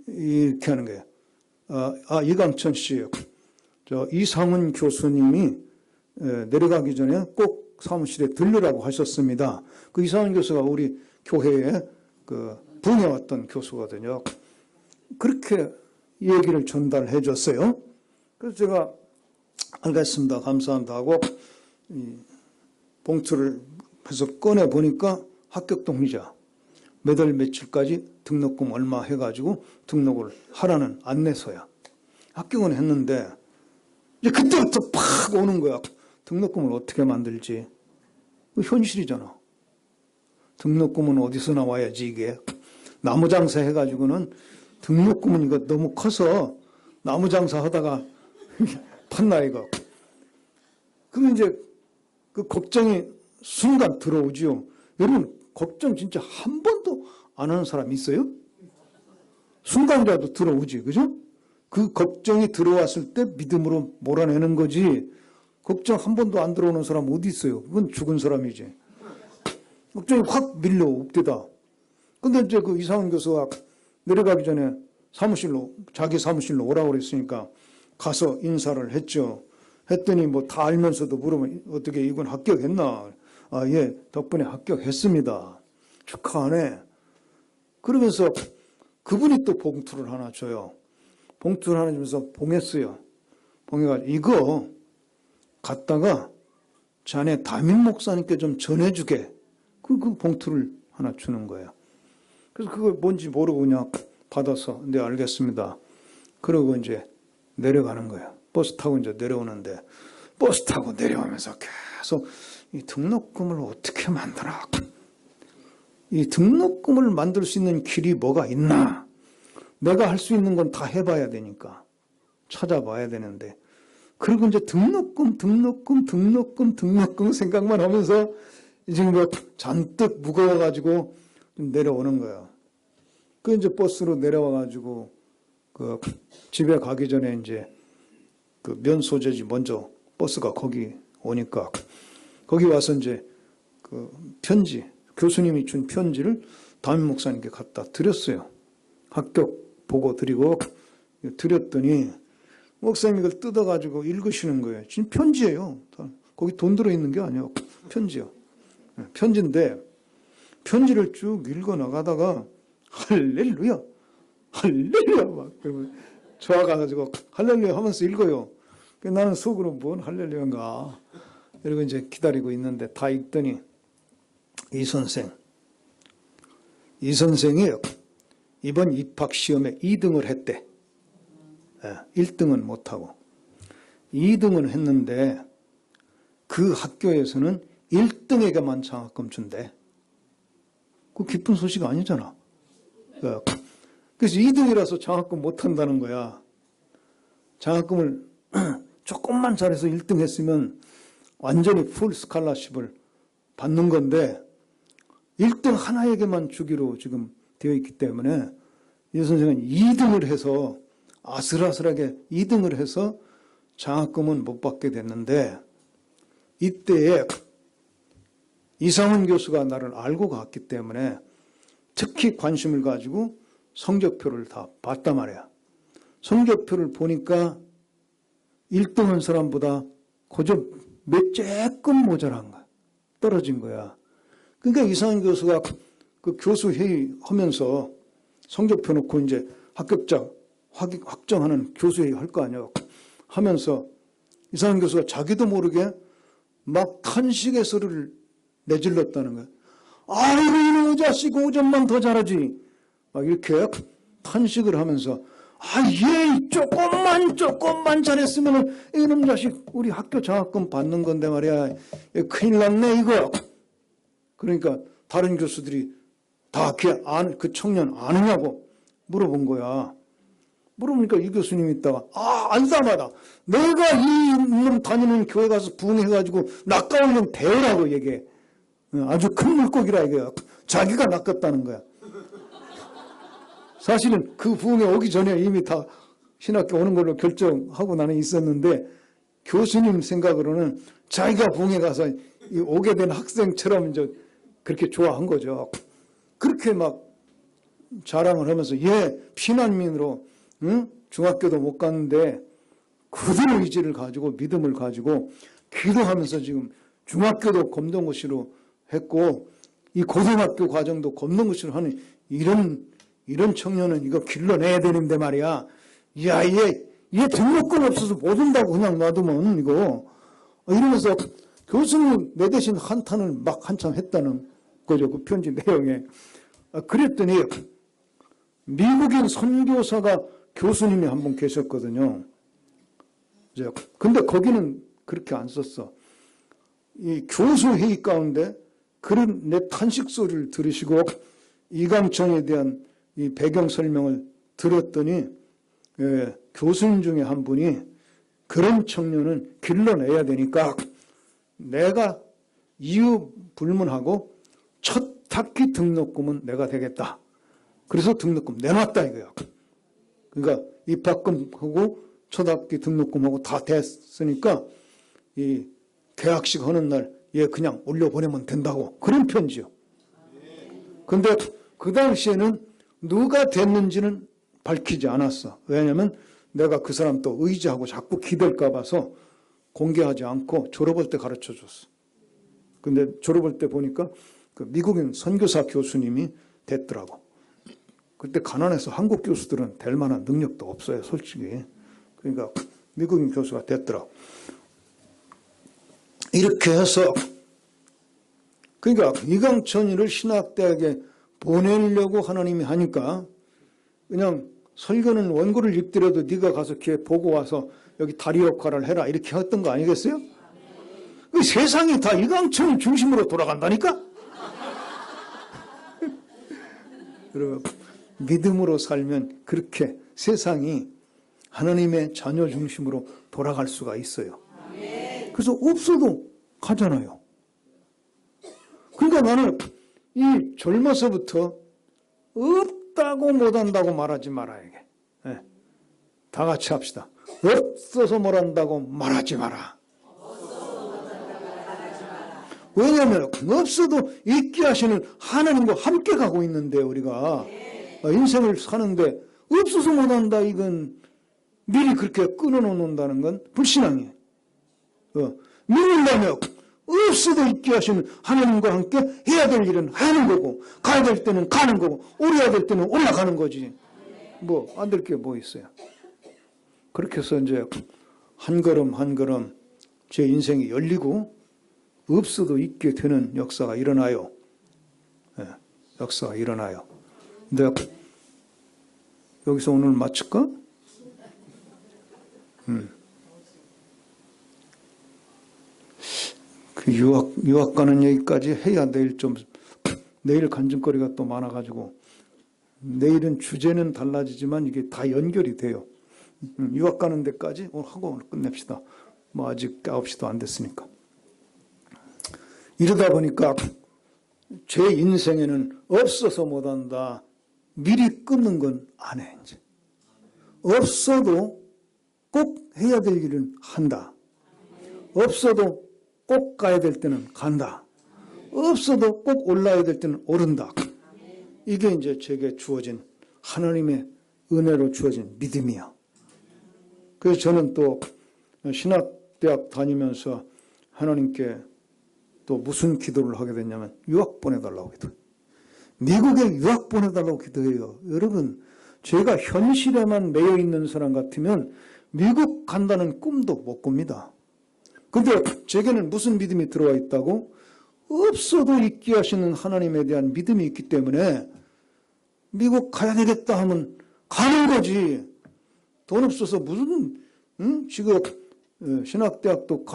이렇게 하는 거예요. 이강천 씨, 이상훈 교수님이 내려가기 전에 꼭 사무실에 들르라고 하셨습니다. 그 이상훈 교수가 우리 교회에 그 부녀왔던 교수거든요. 그렇게 얘기를 전달해 줬어요. 그래서 제가 알겠습니다. 감사합니다 하고 봉투를 해서 꺼내 보니까 합격 동의자 몇 월 며칠까지 등록금 얼마 해가지고 등록을 하라는 안내서야. 합격은 했는데 이제 그때부터 팍 오는 거야. 등록금을 어떻게 만들지? 현실이잖아. 등록금은 어디서 나와야지 이게. 나무 장사 해가지고는 등록금은 이거 너무 커서 나무 장사 하다가 판나 이거. 그러면 이제 그 걱정이 순간 들어오지요. 여러분 걱정 진짜 한 번도 안 하는 사람 있어요? 순간이라도 들어오지, 그죠? 그 걱정이 들어왔을 때 믿음으로 몰아내는 거지. 걱정 한 번도 안 들어오는 사람 어디 있어요? 그건 죽은 사람이지. 걱정이 확 밀려옵디다. 근데 이제 그 이상훈 교수가 내려가기 전에 자기 사무실로 오라고 그랬으니까 가서 인사를 했죠. 했더니 뭐 다 알면서도 물으면 어떻게 이건 합격했나? 아, 예, 덕분에 합격했습니다. 축하하네. 그러면서 그분이 또 봉투를 하나 줘요. 봉투를 하나 주면서 봉했어요. 봉해가지고 이거 갖다가 자네 담임 목사님께 좀 전해주게. 그 봉투를 하나 주는 거예요. 그래서 그걸 뭔지 모르고 그냥 받아서 네 알겠습니다. 그러고 이제 내려가는 거예요. 버스 타고 이제 내려오는데 버스 타고 내려오면서 계속 이 등록금을 어떻게 만들어? 이 등록금을 만들 수 있는 길이 뭐가 있나? 내가 할 수 있는 건 다 해봐야 되니까 찾아봐야 되는데 그리고 이제 등록금 생각만 하면서 지금 뭐 잔뜩 무거워가지고 좀 내려오는 거예요. 그 이제 버스로 내려와가지고 그 집에 가기 전에 이제 그 면 소재지 먼저 버스가 거기 오니까 거기 와서 이제 그 편지 교수님이 준 편지를 담임 목사님께 갖다 드렸어요. 합격 보고 드리고 드렸더니 목사님이 이걸 뜯어가지고 읽으시는 거예요. 지금 편지예요. 거기 돈 들어있는 게 아니에요. 편지요. 편지인데 편지를 쭉 읽어나가다가 할렐루야 할렐루야 막 그러면 좋아가지고 할렐루야 하면서 읽어요. 나는 속으로 뭔 할렐루야인가 이러고 이제 기다리고 있는데 다 읽더니 이 선생이 이번 입학시험에 2등을 했대. 1등은 못하고 2등은 했는데 그 학교에서는 1등에게만 장학금 준대. 그 기쁜 소식 아니잖아. 그래서 2등이라서 장학금 못한다는 거야. 장학금을 조금만 잘해서 1등 했으면 완전히 풀 스칼라십을 받는 건데 1등 하나에게만 주기로 지금 되어 있기 때문에 이 선생은 2등을 해서 아슬아슬하게 2등을 해서 장학금은 못 받게 됐는데 이때에 이상훈 교수가 나를 알고 갔기 때문에 특히 관심을 가지고 성적표를 다 봤단 말이야. 성적표를 보니까 1등한 사람보다 고작 몇 조금 모자란 거야. 떨어진 거야. 그러니까 이상훈 교수가 그 교수 회의 하면서 성적표 놓고 이제 합격자 확정하는 교수 회의 할 거 아니야. 하면서 이상훈 교수가 자기도 모르게 막 탄식의 소리를 내질렀다는 거야. 아이고 이놈의 자식 5점만 더 잘하지. 막 이렇게 탄식을 하면서 얘 조금만 잘했으면 이놈 자식 우리 학교 장학금 받는 건데 말이야. 큰일 났네 이거. 그러니까 다른 교수들이 다 그 청년 아느냐고 물어본 거야. 물어보니까 이 교수님이 있다가 안다마다 내가 이놈 다니는 교회 가서 부흥해가지고 낚아올린 대우라고 얘기해. 아주 큰 물고기라 이거야. 자기가 낚았다는 거야. 사실은 그 부흥에 오기 전에 이미 다 신학교 오는 걸로 결정하고 나는 있었는데 교수님 생각으로는 자기가 부흥에 가서 오게 된 학생처럼 이제 그렇게 좋아한 거죠. 그렇게 막 자랑을 하면서 피난민으로 중학교도 못 갔는데 그대로 의지를 가지고 믿음을 가지고 기도하면서 지금 중학교도 검정고시로 했고 이 고등학교 과정도 검정고시로 하는 이런 청년은 이거 길러내야 되는데 말이야. 얘 등록금 없어서 못 온다고 그냥 놔두면 이거 이러면서 교수님 내 대신 한탄을 막 한참 했다는 거죠. 그 편지 내용에. 그랬더니 미국인 선교사가 교수님이 한 분 계셨거든요. 근데 거기는 그렇게 안 썼어. 이 교수 회의 가운데 그런 내 탄식 소리를 들으시고 이강청에 대한 이 배경 설명을 들었더니 교수님 중에 한 분이 그런 청년은 길러내야 되니까 내가 이유 불문하고 첫 학기 등록금은 내가 되겠다. 그래서 등록금 내놨다 이거야. 그러니까 입학금하고 첫 학기 등록금하고 다 됐으니까 이 개학식 하는 날 얘 그냥 올려보내면 된다고. 그런 편지요. 근데 그 당시에는 누가 됐는지는 밝히지 않았어. 왜냐하면 내가 그 사람 또 의지하고 자꾸 기댈까 봐서 공개하지 않고 졸업할 때 가르쳐 줬어. 근데 졸업할 때 보니까 그 미국인 선교사 교수님이 됐더라고. 그때 가난해서 한국 교수들은 될 만한 능력도 없어요, 솔직히. 그러니까 미국인 교수가 됐더라고. 이렇게 해서 그러니까 이강천이를 신학대학에 보내려고 하나님이 하니까 그냥 설교는 원고를 읽더라도 네가 가서 걔 보고 와서 여기 다리 역할을 해라 이렇게 했던 거 아니겠어요? 그 세상이 다 이강천 중심으로 돌아간다니까? 여러분 믿음으로 살면 그렇게 세상이 하나님의 자녀 중심으로 돌아갈 수가 있어요. 그래서 없어도 가잖아요. 그러니까 나는 이 젊어서부터 없다고 못한다고 말하지 말아야게. 네. 다 같이 합시다. 없어서 못한다고 말하지 마라. 왜냐하면 없어도 있게 하시는 하나님과 함께 가고 있는데 우리가 인생을 사는데 없어서 못한다 이건 미리 그렇게 끊어놓는다는 건 불신앙이에요. 믿는다면 없어도 있게 하시는 하나님과 함께 해야 될 일은 하는 거고 가야 될 때는 가는 거고 올라야 될 때는 올라가는 거지. 뭐 안 될 게 뭐 있어요. 그렇게 해서 이제 한 걸음 한 걸음 제 인생이 열리고 없어도 있게 되는 역사가 일어나요. 네, 역사가 일어나요. 근데 여기서 오늘 마칠까? 그 유학 가는 얘기까지 해야 내일 간증거리가 또 많아가지고 내일은 주제는 달라지지만 이게 다 연결이 돼요. 유학 가는 데까지 오늘 하고 오늘 끝냅시다. 뭐 아직 9시도 안 됐으니까. 이러다 보니까 제 인생에는 없어서 못한다. 미리 끊는 건 안 해, 이제. 없어도 꼭 해야 될 일은 한다. 없어도 꼭 가야 될 때는 간다. 없어도 꼭 올라야 될 때는 오른다. 이게 이제 제게 주어진 하나님의 은혜로 주어진 믿음이야. 그래서 저는 또 신학대학 다니면서 하나님께 또 무슨 기도를 하게 됐냐면 유학 보내달라고 기도해요. 미국에 유학 보내달라고 기도해요. 여러분 제가 현실에만 매여 있는 사람 같으면 미국 간다는 꿈도 못 꿉니다. 근데 제게는 무슨 믿음이 들어와 있다고? 없어도 있게 하시는 하나님에 대한 믿음이 있기 때문에 미국 가야 되겠다 하면 가는 거지. 돈 없어서 무슨 지금 신학대학도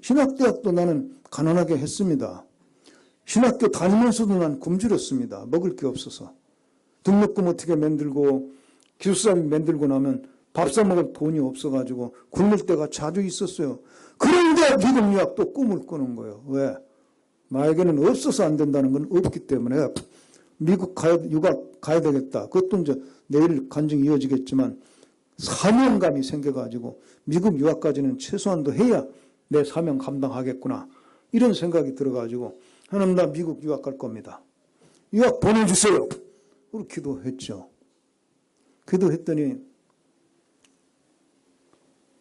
신학대학도 나는 가난하게 했습니다. 신학교 다니면서도 난 굶주렸습니다. 먹을 게 없어서. 등록금 어떻게 만들고 기숙사비 만들고 나면 밥 사 먹을 돈이 없어가지고 굶을 때가 자주 있었어요. 그런데 미국 유학 또 꿈을 꾸는 거예요. 왜? 나에게는 없어서 안 된다는 건 없기 때문에 미국 유학 가야 되겠다. 그것도 이제 내일 간증이 이어지겠지만 사명감이 생겨가지고 미국 유학까지는 최소한도 해야 내 사명 감당하겠구나. 이런 생각이 들어가지고 하나님 나 미국 유학 갈 겁니다. 유학 보내주세요. 그리고 기도했죠. 기도했더니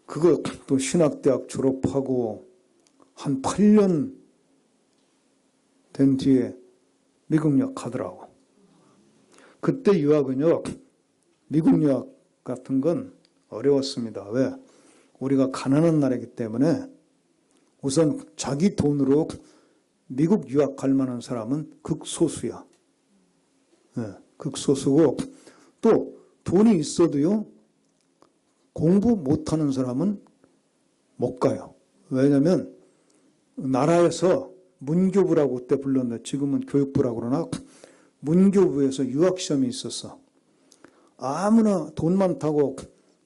그거 또 신학대학 졸업하고 한 8년 된 뒤에 미국 유학 가더라고. 그때 유학은요, 미국 유학 같은 건 어려웠습니다. 왜? 우리가 가난한 나라이기 때문에 우선 자기 돈으로 미국 유학 갈 만한 사람은 극소수야. 네, 극소수고 또 돈이 있어도요, 공부 못하는 사람은 못 가요. 왜냐하면 나라에서 문교부라고 그때 불렀는데 지금은 교육부라고 그러나 문교부에서 유학시험이 있었어. 아무나 돈 많다고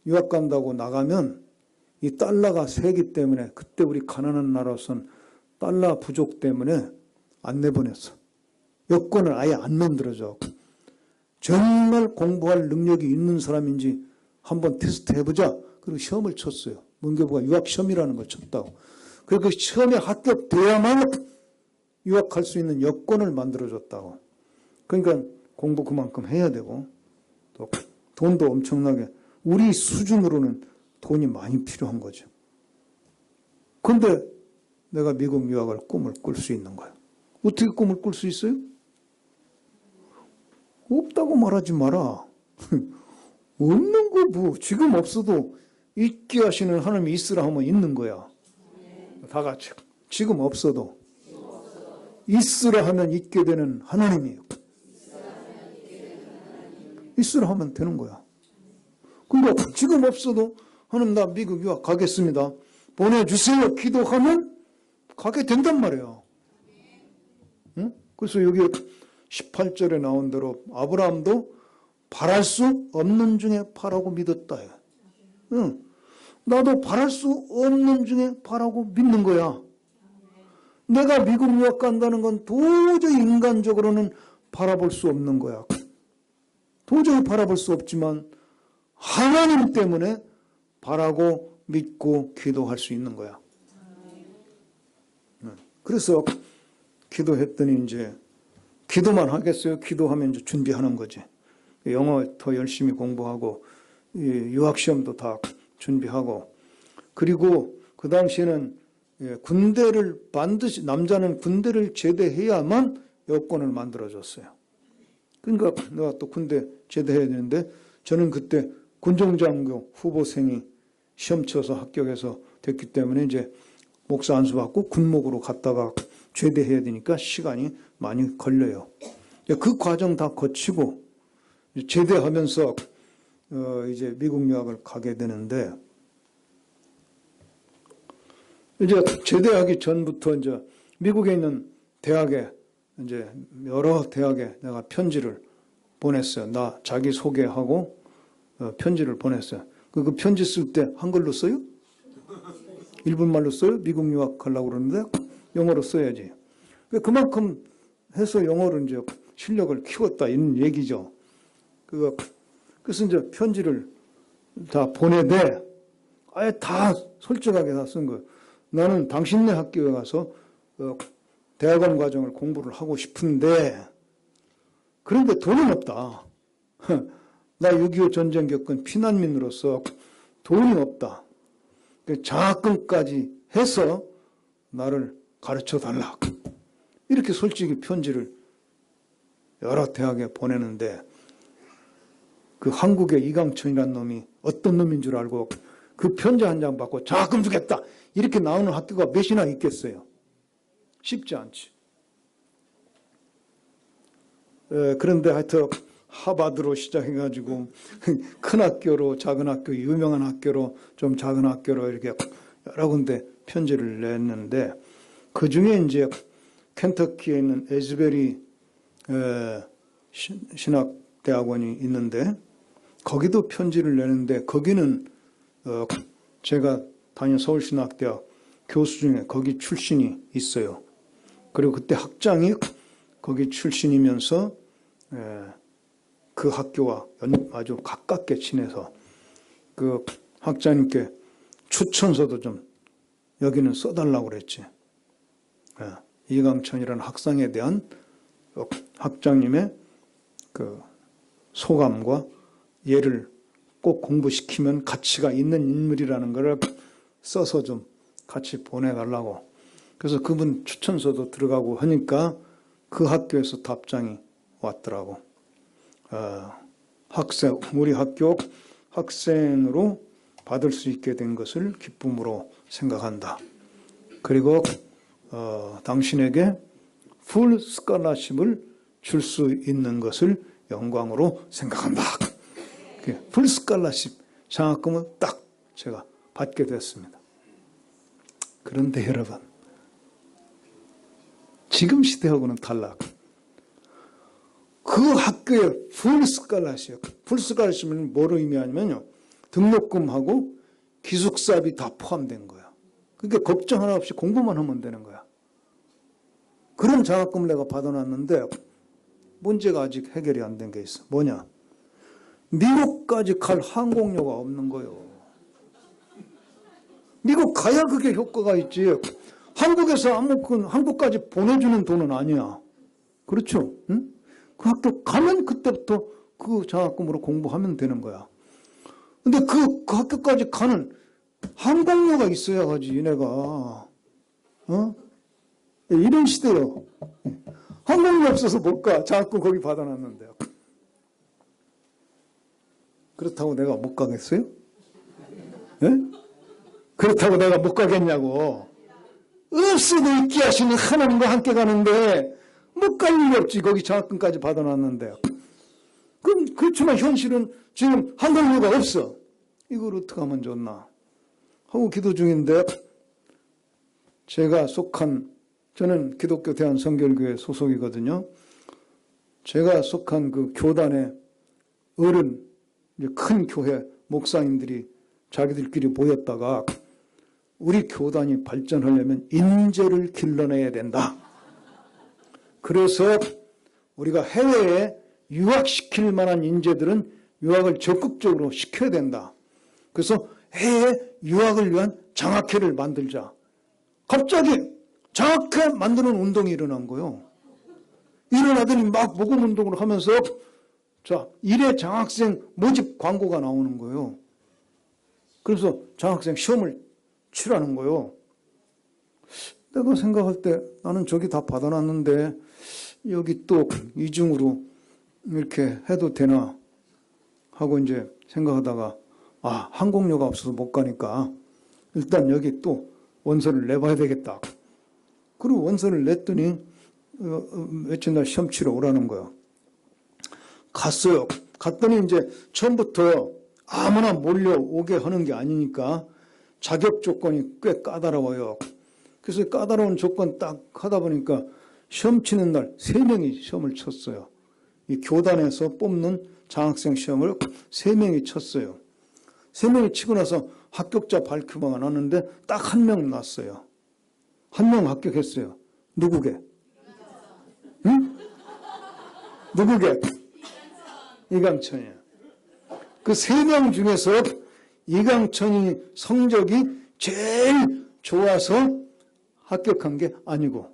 유학 간다고 나가면 이 달러가 세기 때문에 그때 우리 가난한 나라로선 달러 부족 때문에 안 내보냈어. 여권을 아예 안 만들어줘. 정말 공부할 능력이 있는 사람인지 한번 테스트 해보자. 그리고 시험을 쳤어요. 문교부가 유학시험이라는 걸 쳤다고. 그리고 그 시험에 합격돼야만 유학할 수 있는 여건을 만들어줬다고. 그러니까 공부 그만큼 해야 되고 또 돈도 엄청나게, 우리 수준으로는 돈이 많이 필요한 거죠. 그런데 내가 미국 유학을 꿈을 꿀 수 있는 거야. 어떻게 꿈을 꿀 수 있어요? 없다고 말하지 마라. 없는 거 뭐, 지금 없어도 있게 하시는 하나님이 있으라 하면 있는 거야. 다 같이. 지금 없어도 있으라 하면 있게 되는 하나님이에요. 있으라 하면 되는 거야. 근데 지금 없어도 하나님 나 미국 유학 가겠습니다. 보내주세요. 기도하면 가게 된단 말이에요. 응? 그래서 여기 18절에 나온 대로 아브라함도 바랄 수 없는 중에 바라고 믿었다. 응. 나도 바랄 수 없는 중에 바라고 믿는 거야. 내가 미국 유학 간다는 건 도저히 인간적으로는 바라볼 수 없는 거야. 도저히 바라볼 수 없지만 하나님 때문에 바라고 믿고 기도할 수 있는 거야. 그래서 기도했더니 이제 기도만 하겠어요? 기도하면 이제 준비하는 거지. 영어 더 열심히 공부하고 유학시험도 다 준비하고, 그리고 그 당시에는 군대를 반드시, 남자는 군대를 제대해야만 여권을 만들어줬어요. 그러니까 내가 또 군대 제대해야 되는데, 저는 그때 군정장교 후보생이 시험 쳐서 합격해서 됐기 때문에 이제 목사 안수 받고 군목으로 갔다가 제대해야 되니까 시간이 많이 걸려요. 그 과정 다 거치고 제대하면서 이제 미국 유학을 가게 되는데, 이제 제대하기 전부터 이제 미국에 있는 대학에, 이제 여러 대학에 내가 편지를 보냈어요. 나 자기 소개하고 편지를 보냈어요. 그 편지 쓸 때 한글로 써요? 일본말로 써요? 미국 유학 가려고 그러는데 영어로 써야지. 그만큼 해서 영어로 이제 실력을 키웠다 이런 얘기죠. 그래서 이제 편지를 다 보내되 아예 다 솔직하게 다 쓴 거예요. 나는 당신네 학교에 가서 대학원 과정을 공부를 하고 싶은데 그런데 돈은 없다. 나 6.25 전쟁 겪은 피난민으로서 돈이 없다. 장학금까지 해서 나를 가르쳐 달라. 이렇게 솔직히 편지를 여러 대학에 보내는데, 그 한국의 이강천이라는 놈이 어떤 놈인 줄 알고 그 편지 한 장 받고 장학금 주겠다 이렇게 나오는 학교가 몇이나 있겠어요? 쉽지 않지. 그런데 하여튼 하버드로 시작해가지고 큰 학교로 작은 학교, 유명한 학교로 좀 작은 학교로 이렇게 여러 군데 편지를 냈는데, 그 중에 이제 켄터키에 있는 에즈베리 신학대학원이 있는데 거기도 편지를 내는데, 거기는 제가 다닌 서울신학대학 교수 중에 거기 출신이 있어요. 그리고 그때 학장이 거기 출신이면서 그 학교와 아주 가깝게 지내서 그 학장님께 추천서도 좀 여기는 써달라고 그랬지. 이강천이라는 학생에 대한 학장님의 그 소감과 얘를 꼭 공부시키면 가치가 있는 인물이라는 걸 써서 좀 같이 보내달라고. 그래서 그분 추천서도 들어가고 하니까 그 학교에서 답장이 왔더라고. 우리 학교 학생으로 받을 수 있게 된 것을 기쁨으로 생각한다. 그리고 당신에게 풀 스칼라십을 줄 수 있는 것을 영광으로 생각한다. 풀 스칼라십 장학금을 딱 제가 받게 됐습니다. 그런데 여러분, 지금 시대하고는 달라. 그 학교에 풀 스칼라십, 풀 스칼라십은 뭐로 의미하냐면요, 등록금하고 기숙사비 다 포함된 거야. 그러니까 걱정 하나 없이 공부만 하면 되는 거야. 그런 장학금을 내가 받아놨는데 문제가 아직 해결이 안 된 게 있어. 뭐냐? 미국까지 갈 항공료가 없는 거예요. 미국 가야 그게 효과가 있지. 한국에서 한국까지 보내주는 돈은 아니야. 그렇죠? 응? 그 학교 가면 그때부터 그 장학금으로 공부하면 되는 거야. 근데 그 학교까지 가는 항공료가 있어야 하지, 얘네가. 이런 시대요. 항공료 없어서 못 가. 장학금 거기 받아놨는데요. 그렇다고 내가 못 가겠어요? 그렇다고 내가 못 가겠냐고. 없어도 있게 하시는 하나님과 함께 가는데 못 갈 일이 없지. 거기 장학금까지 받아놨는데. 그렇지만 현실은 지금 항공료가 없어. 이걸 어떻게 하면 좋나 하고 기도 중인데, 제가 속한, 저는 기독교 대한성결교회 소속이거든요. 제가 속한 그 교단의 어른, 이제 큰 교회 목사님들이 자기들끼리 모였다가 우리 교단이 발전하려면 인재를 길러내야 된다. 그래서 우리가 해외에 유학시킬 만한 인재들은 유학을 적극적으로 시켜야 된다. 그래서 해외 유학을 위한 장학회를 만들자. 갑자기 장학회 만드는 운동이 일어난 거예요. 일어나더니 막 모금운동을 하면서 자, 1회 장학생 모집 광고가 나오는 거예요. 그래서 장학생 시험을 치라는 거예요. 내가 생각할 때 나는 저기 다 받아놨는데 여기 또 이중으로 이렇게 해도 되나 하고 이제 생각하다가 항공료가 없어서 못 가니까 일단 여기 또 원서를 내봐야 되겠다. 그리고 원서를 냈더니 며칠 날 시험 치러 오라는 거예요. 갔어요. 갔더니 이제 처음부터 아무나 몰려오게 하는 게 아니니까 자격 조건이 꽤 까다로워요. 그래서 까다로운 조건 딱 하다 보니까 시험 치는 날 3명이 시험을 쳤어요. 이 교단에서 뽑는 장학생 시험을 3명이 쳤어요. 3명이 치고 나서 합격자 발표가 나왔는데 딱 1명 났어요. 1명 합격했어요. 누구게? 응? 누구게? 이강천이에요. 그 3명 중에서 이강천이 성적이 제일 좋아서 합격한 게 아니고,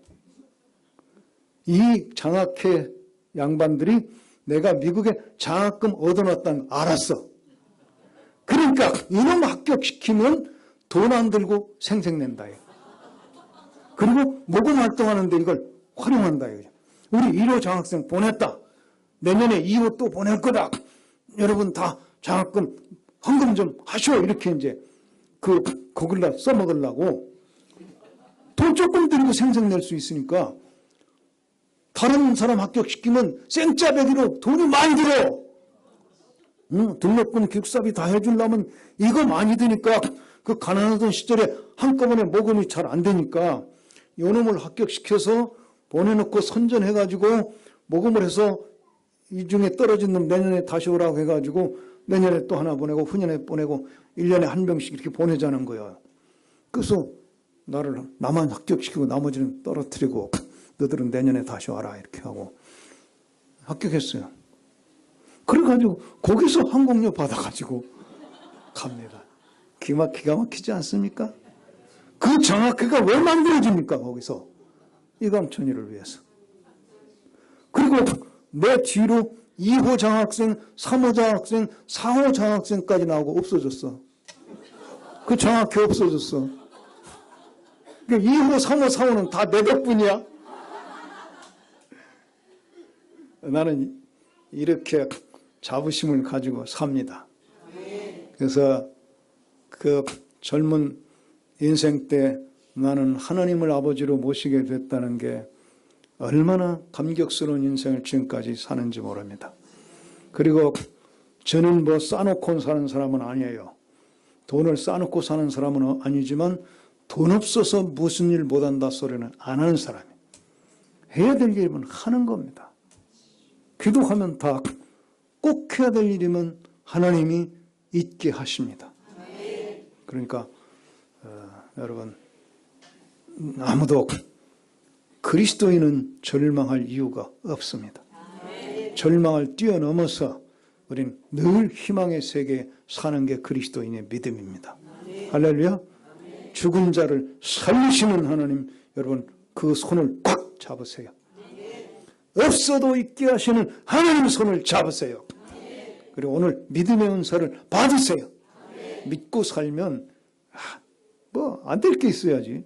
이 장학회 양반들이 내가 미국에 장학금 얻어놨다는 걸 알았어. 그러니까 이놈 합격시키면 돈 안 들고 생색낸다. 그리고 모금 활동하는데 이걸 활용한다. 우리 1호 장학생 보냈다. 내년에 2호 또 보낼 거다. 여러분 다 장학금 헌금 좀 하시오. 이렇게 이제 거기다 써먹으려고 돈 조금 들이고 생색낼 수 있으니까 다른 사람 합격시키면 생짜배기로 돈이 많이 들어. 등록금 교육사비 다 해주려면 이거 많이 드니까 그 가난하던 시절에 한꺼번에 모금이 잘 안 되니까 요놈을 합격시켜서 보내놓고 선전해가지고 모금을 해서 이 중에 떨어진 놈 내년에 다시 오라고 해가지고 내년에 또 하나 보내고 후년에 보내고 1년에 한 명씩 이렇게 보내자는 거예요. 그래서 나만 합격시키고 나머지는 떨어뜨리고 너들은 내년에 다시 와라 이렇게 하고 합격했어요. 그래가지고 거기서 항공료 받아가지고 갑니다. 기가 막히지 않습니까? 그 장학회가 왜 만들어집니까? 거기서 이강천이를 위해서. 그리고 내 뒤로 2호 장학생, 3호 장학생, 4호 장학생까지 나오고 없어졌어. 그 장학회 없어졌어. 그러니까 2호, 3호, 4호는 다 내 덕분이야. 나는 이렇게 자부심을 가지고 삽니다. 그래서 그 젊은 인생 때 나는 하나님을 아버지로 모시게 됐다는 게 얼마나 감격스러운 인생을 지금까지 사는지 모릅니다. 그리고 저는 뭐 싸놓고 사는 사람은 아니에요. 돈을 싸놓고 사는 사람은 아니지만 돈 없어서 무슨 일 못한다 소리는 안 하는 사람이에요. 해야 될 일이면 하는 겁니다. 기도하면 다 꼭 해야 될 일이면 하나님이 있게 하십니다. 그러니까 여러분 아무도 그리스도인은 절망할 이유가 없습니다. 절망을 뛰어넘어서 우리는 늘 희망의 세계에 사는 게 그리스도인의 믿음입니다. 할렐루야. 죽은 자를 살리시는 하나님, 여러분 그 손을 꽉 잡으세요. 없어도 있게 하시는 하나님 손을 잡으세요. 그리고 오늘 믿음의 은사를 받으세요. 믿고 살면 뭐 안 될 게 있어야지.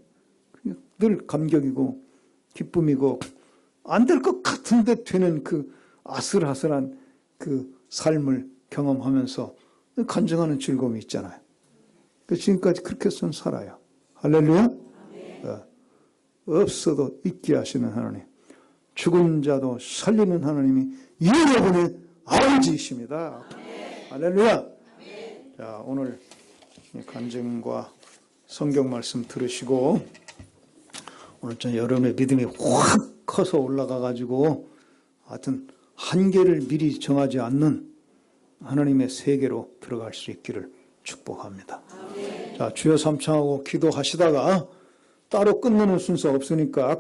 늘 감격이고 기쁨이고 안 될 것 같은데 되는 그 아슬아슬한 그 삶을 경험하면서 간증하는 즐거움이 있잖아요. 지금까지 그렇게 살아요. 할렐루야. 없어도 있게 하시는 하나님, 죽은 자도 살리는 하나님이 여러분의 아버지이십니다. 할렐루야. 자, 오늘 간증과 성경 말씀 들으시고 오늘 전 여러분의 믿음이 확 커서 올라가 가지고 하여튼 한계를 미리 정하지 않는 하나님의 세계로 들어갈 수 있기를 축복합니다. 자, 주여 삼창하고 기도하시다가 따로 끝내는 순서 없으니까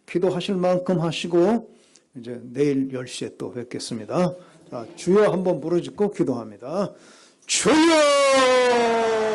기도하실 만큼 하시고 이제 내일 10시에 또 뵙겠습니다. 자, 주여 한번 부르짖고 기도합니다. 주여!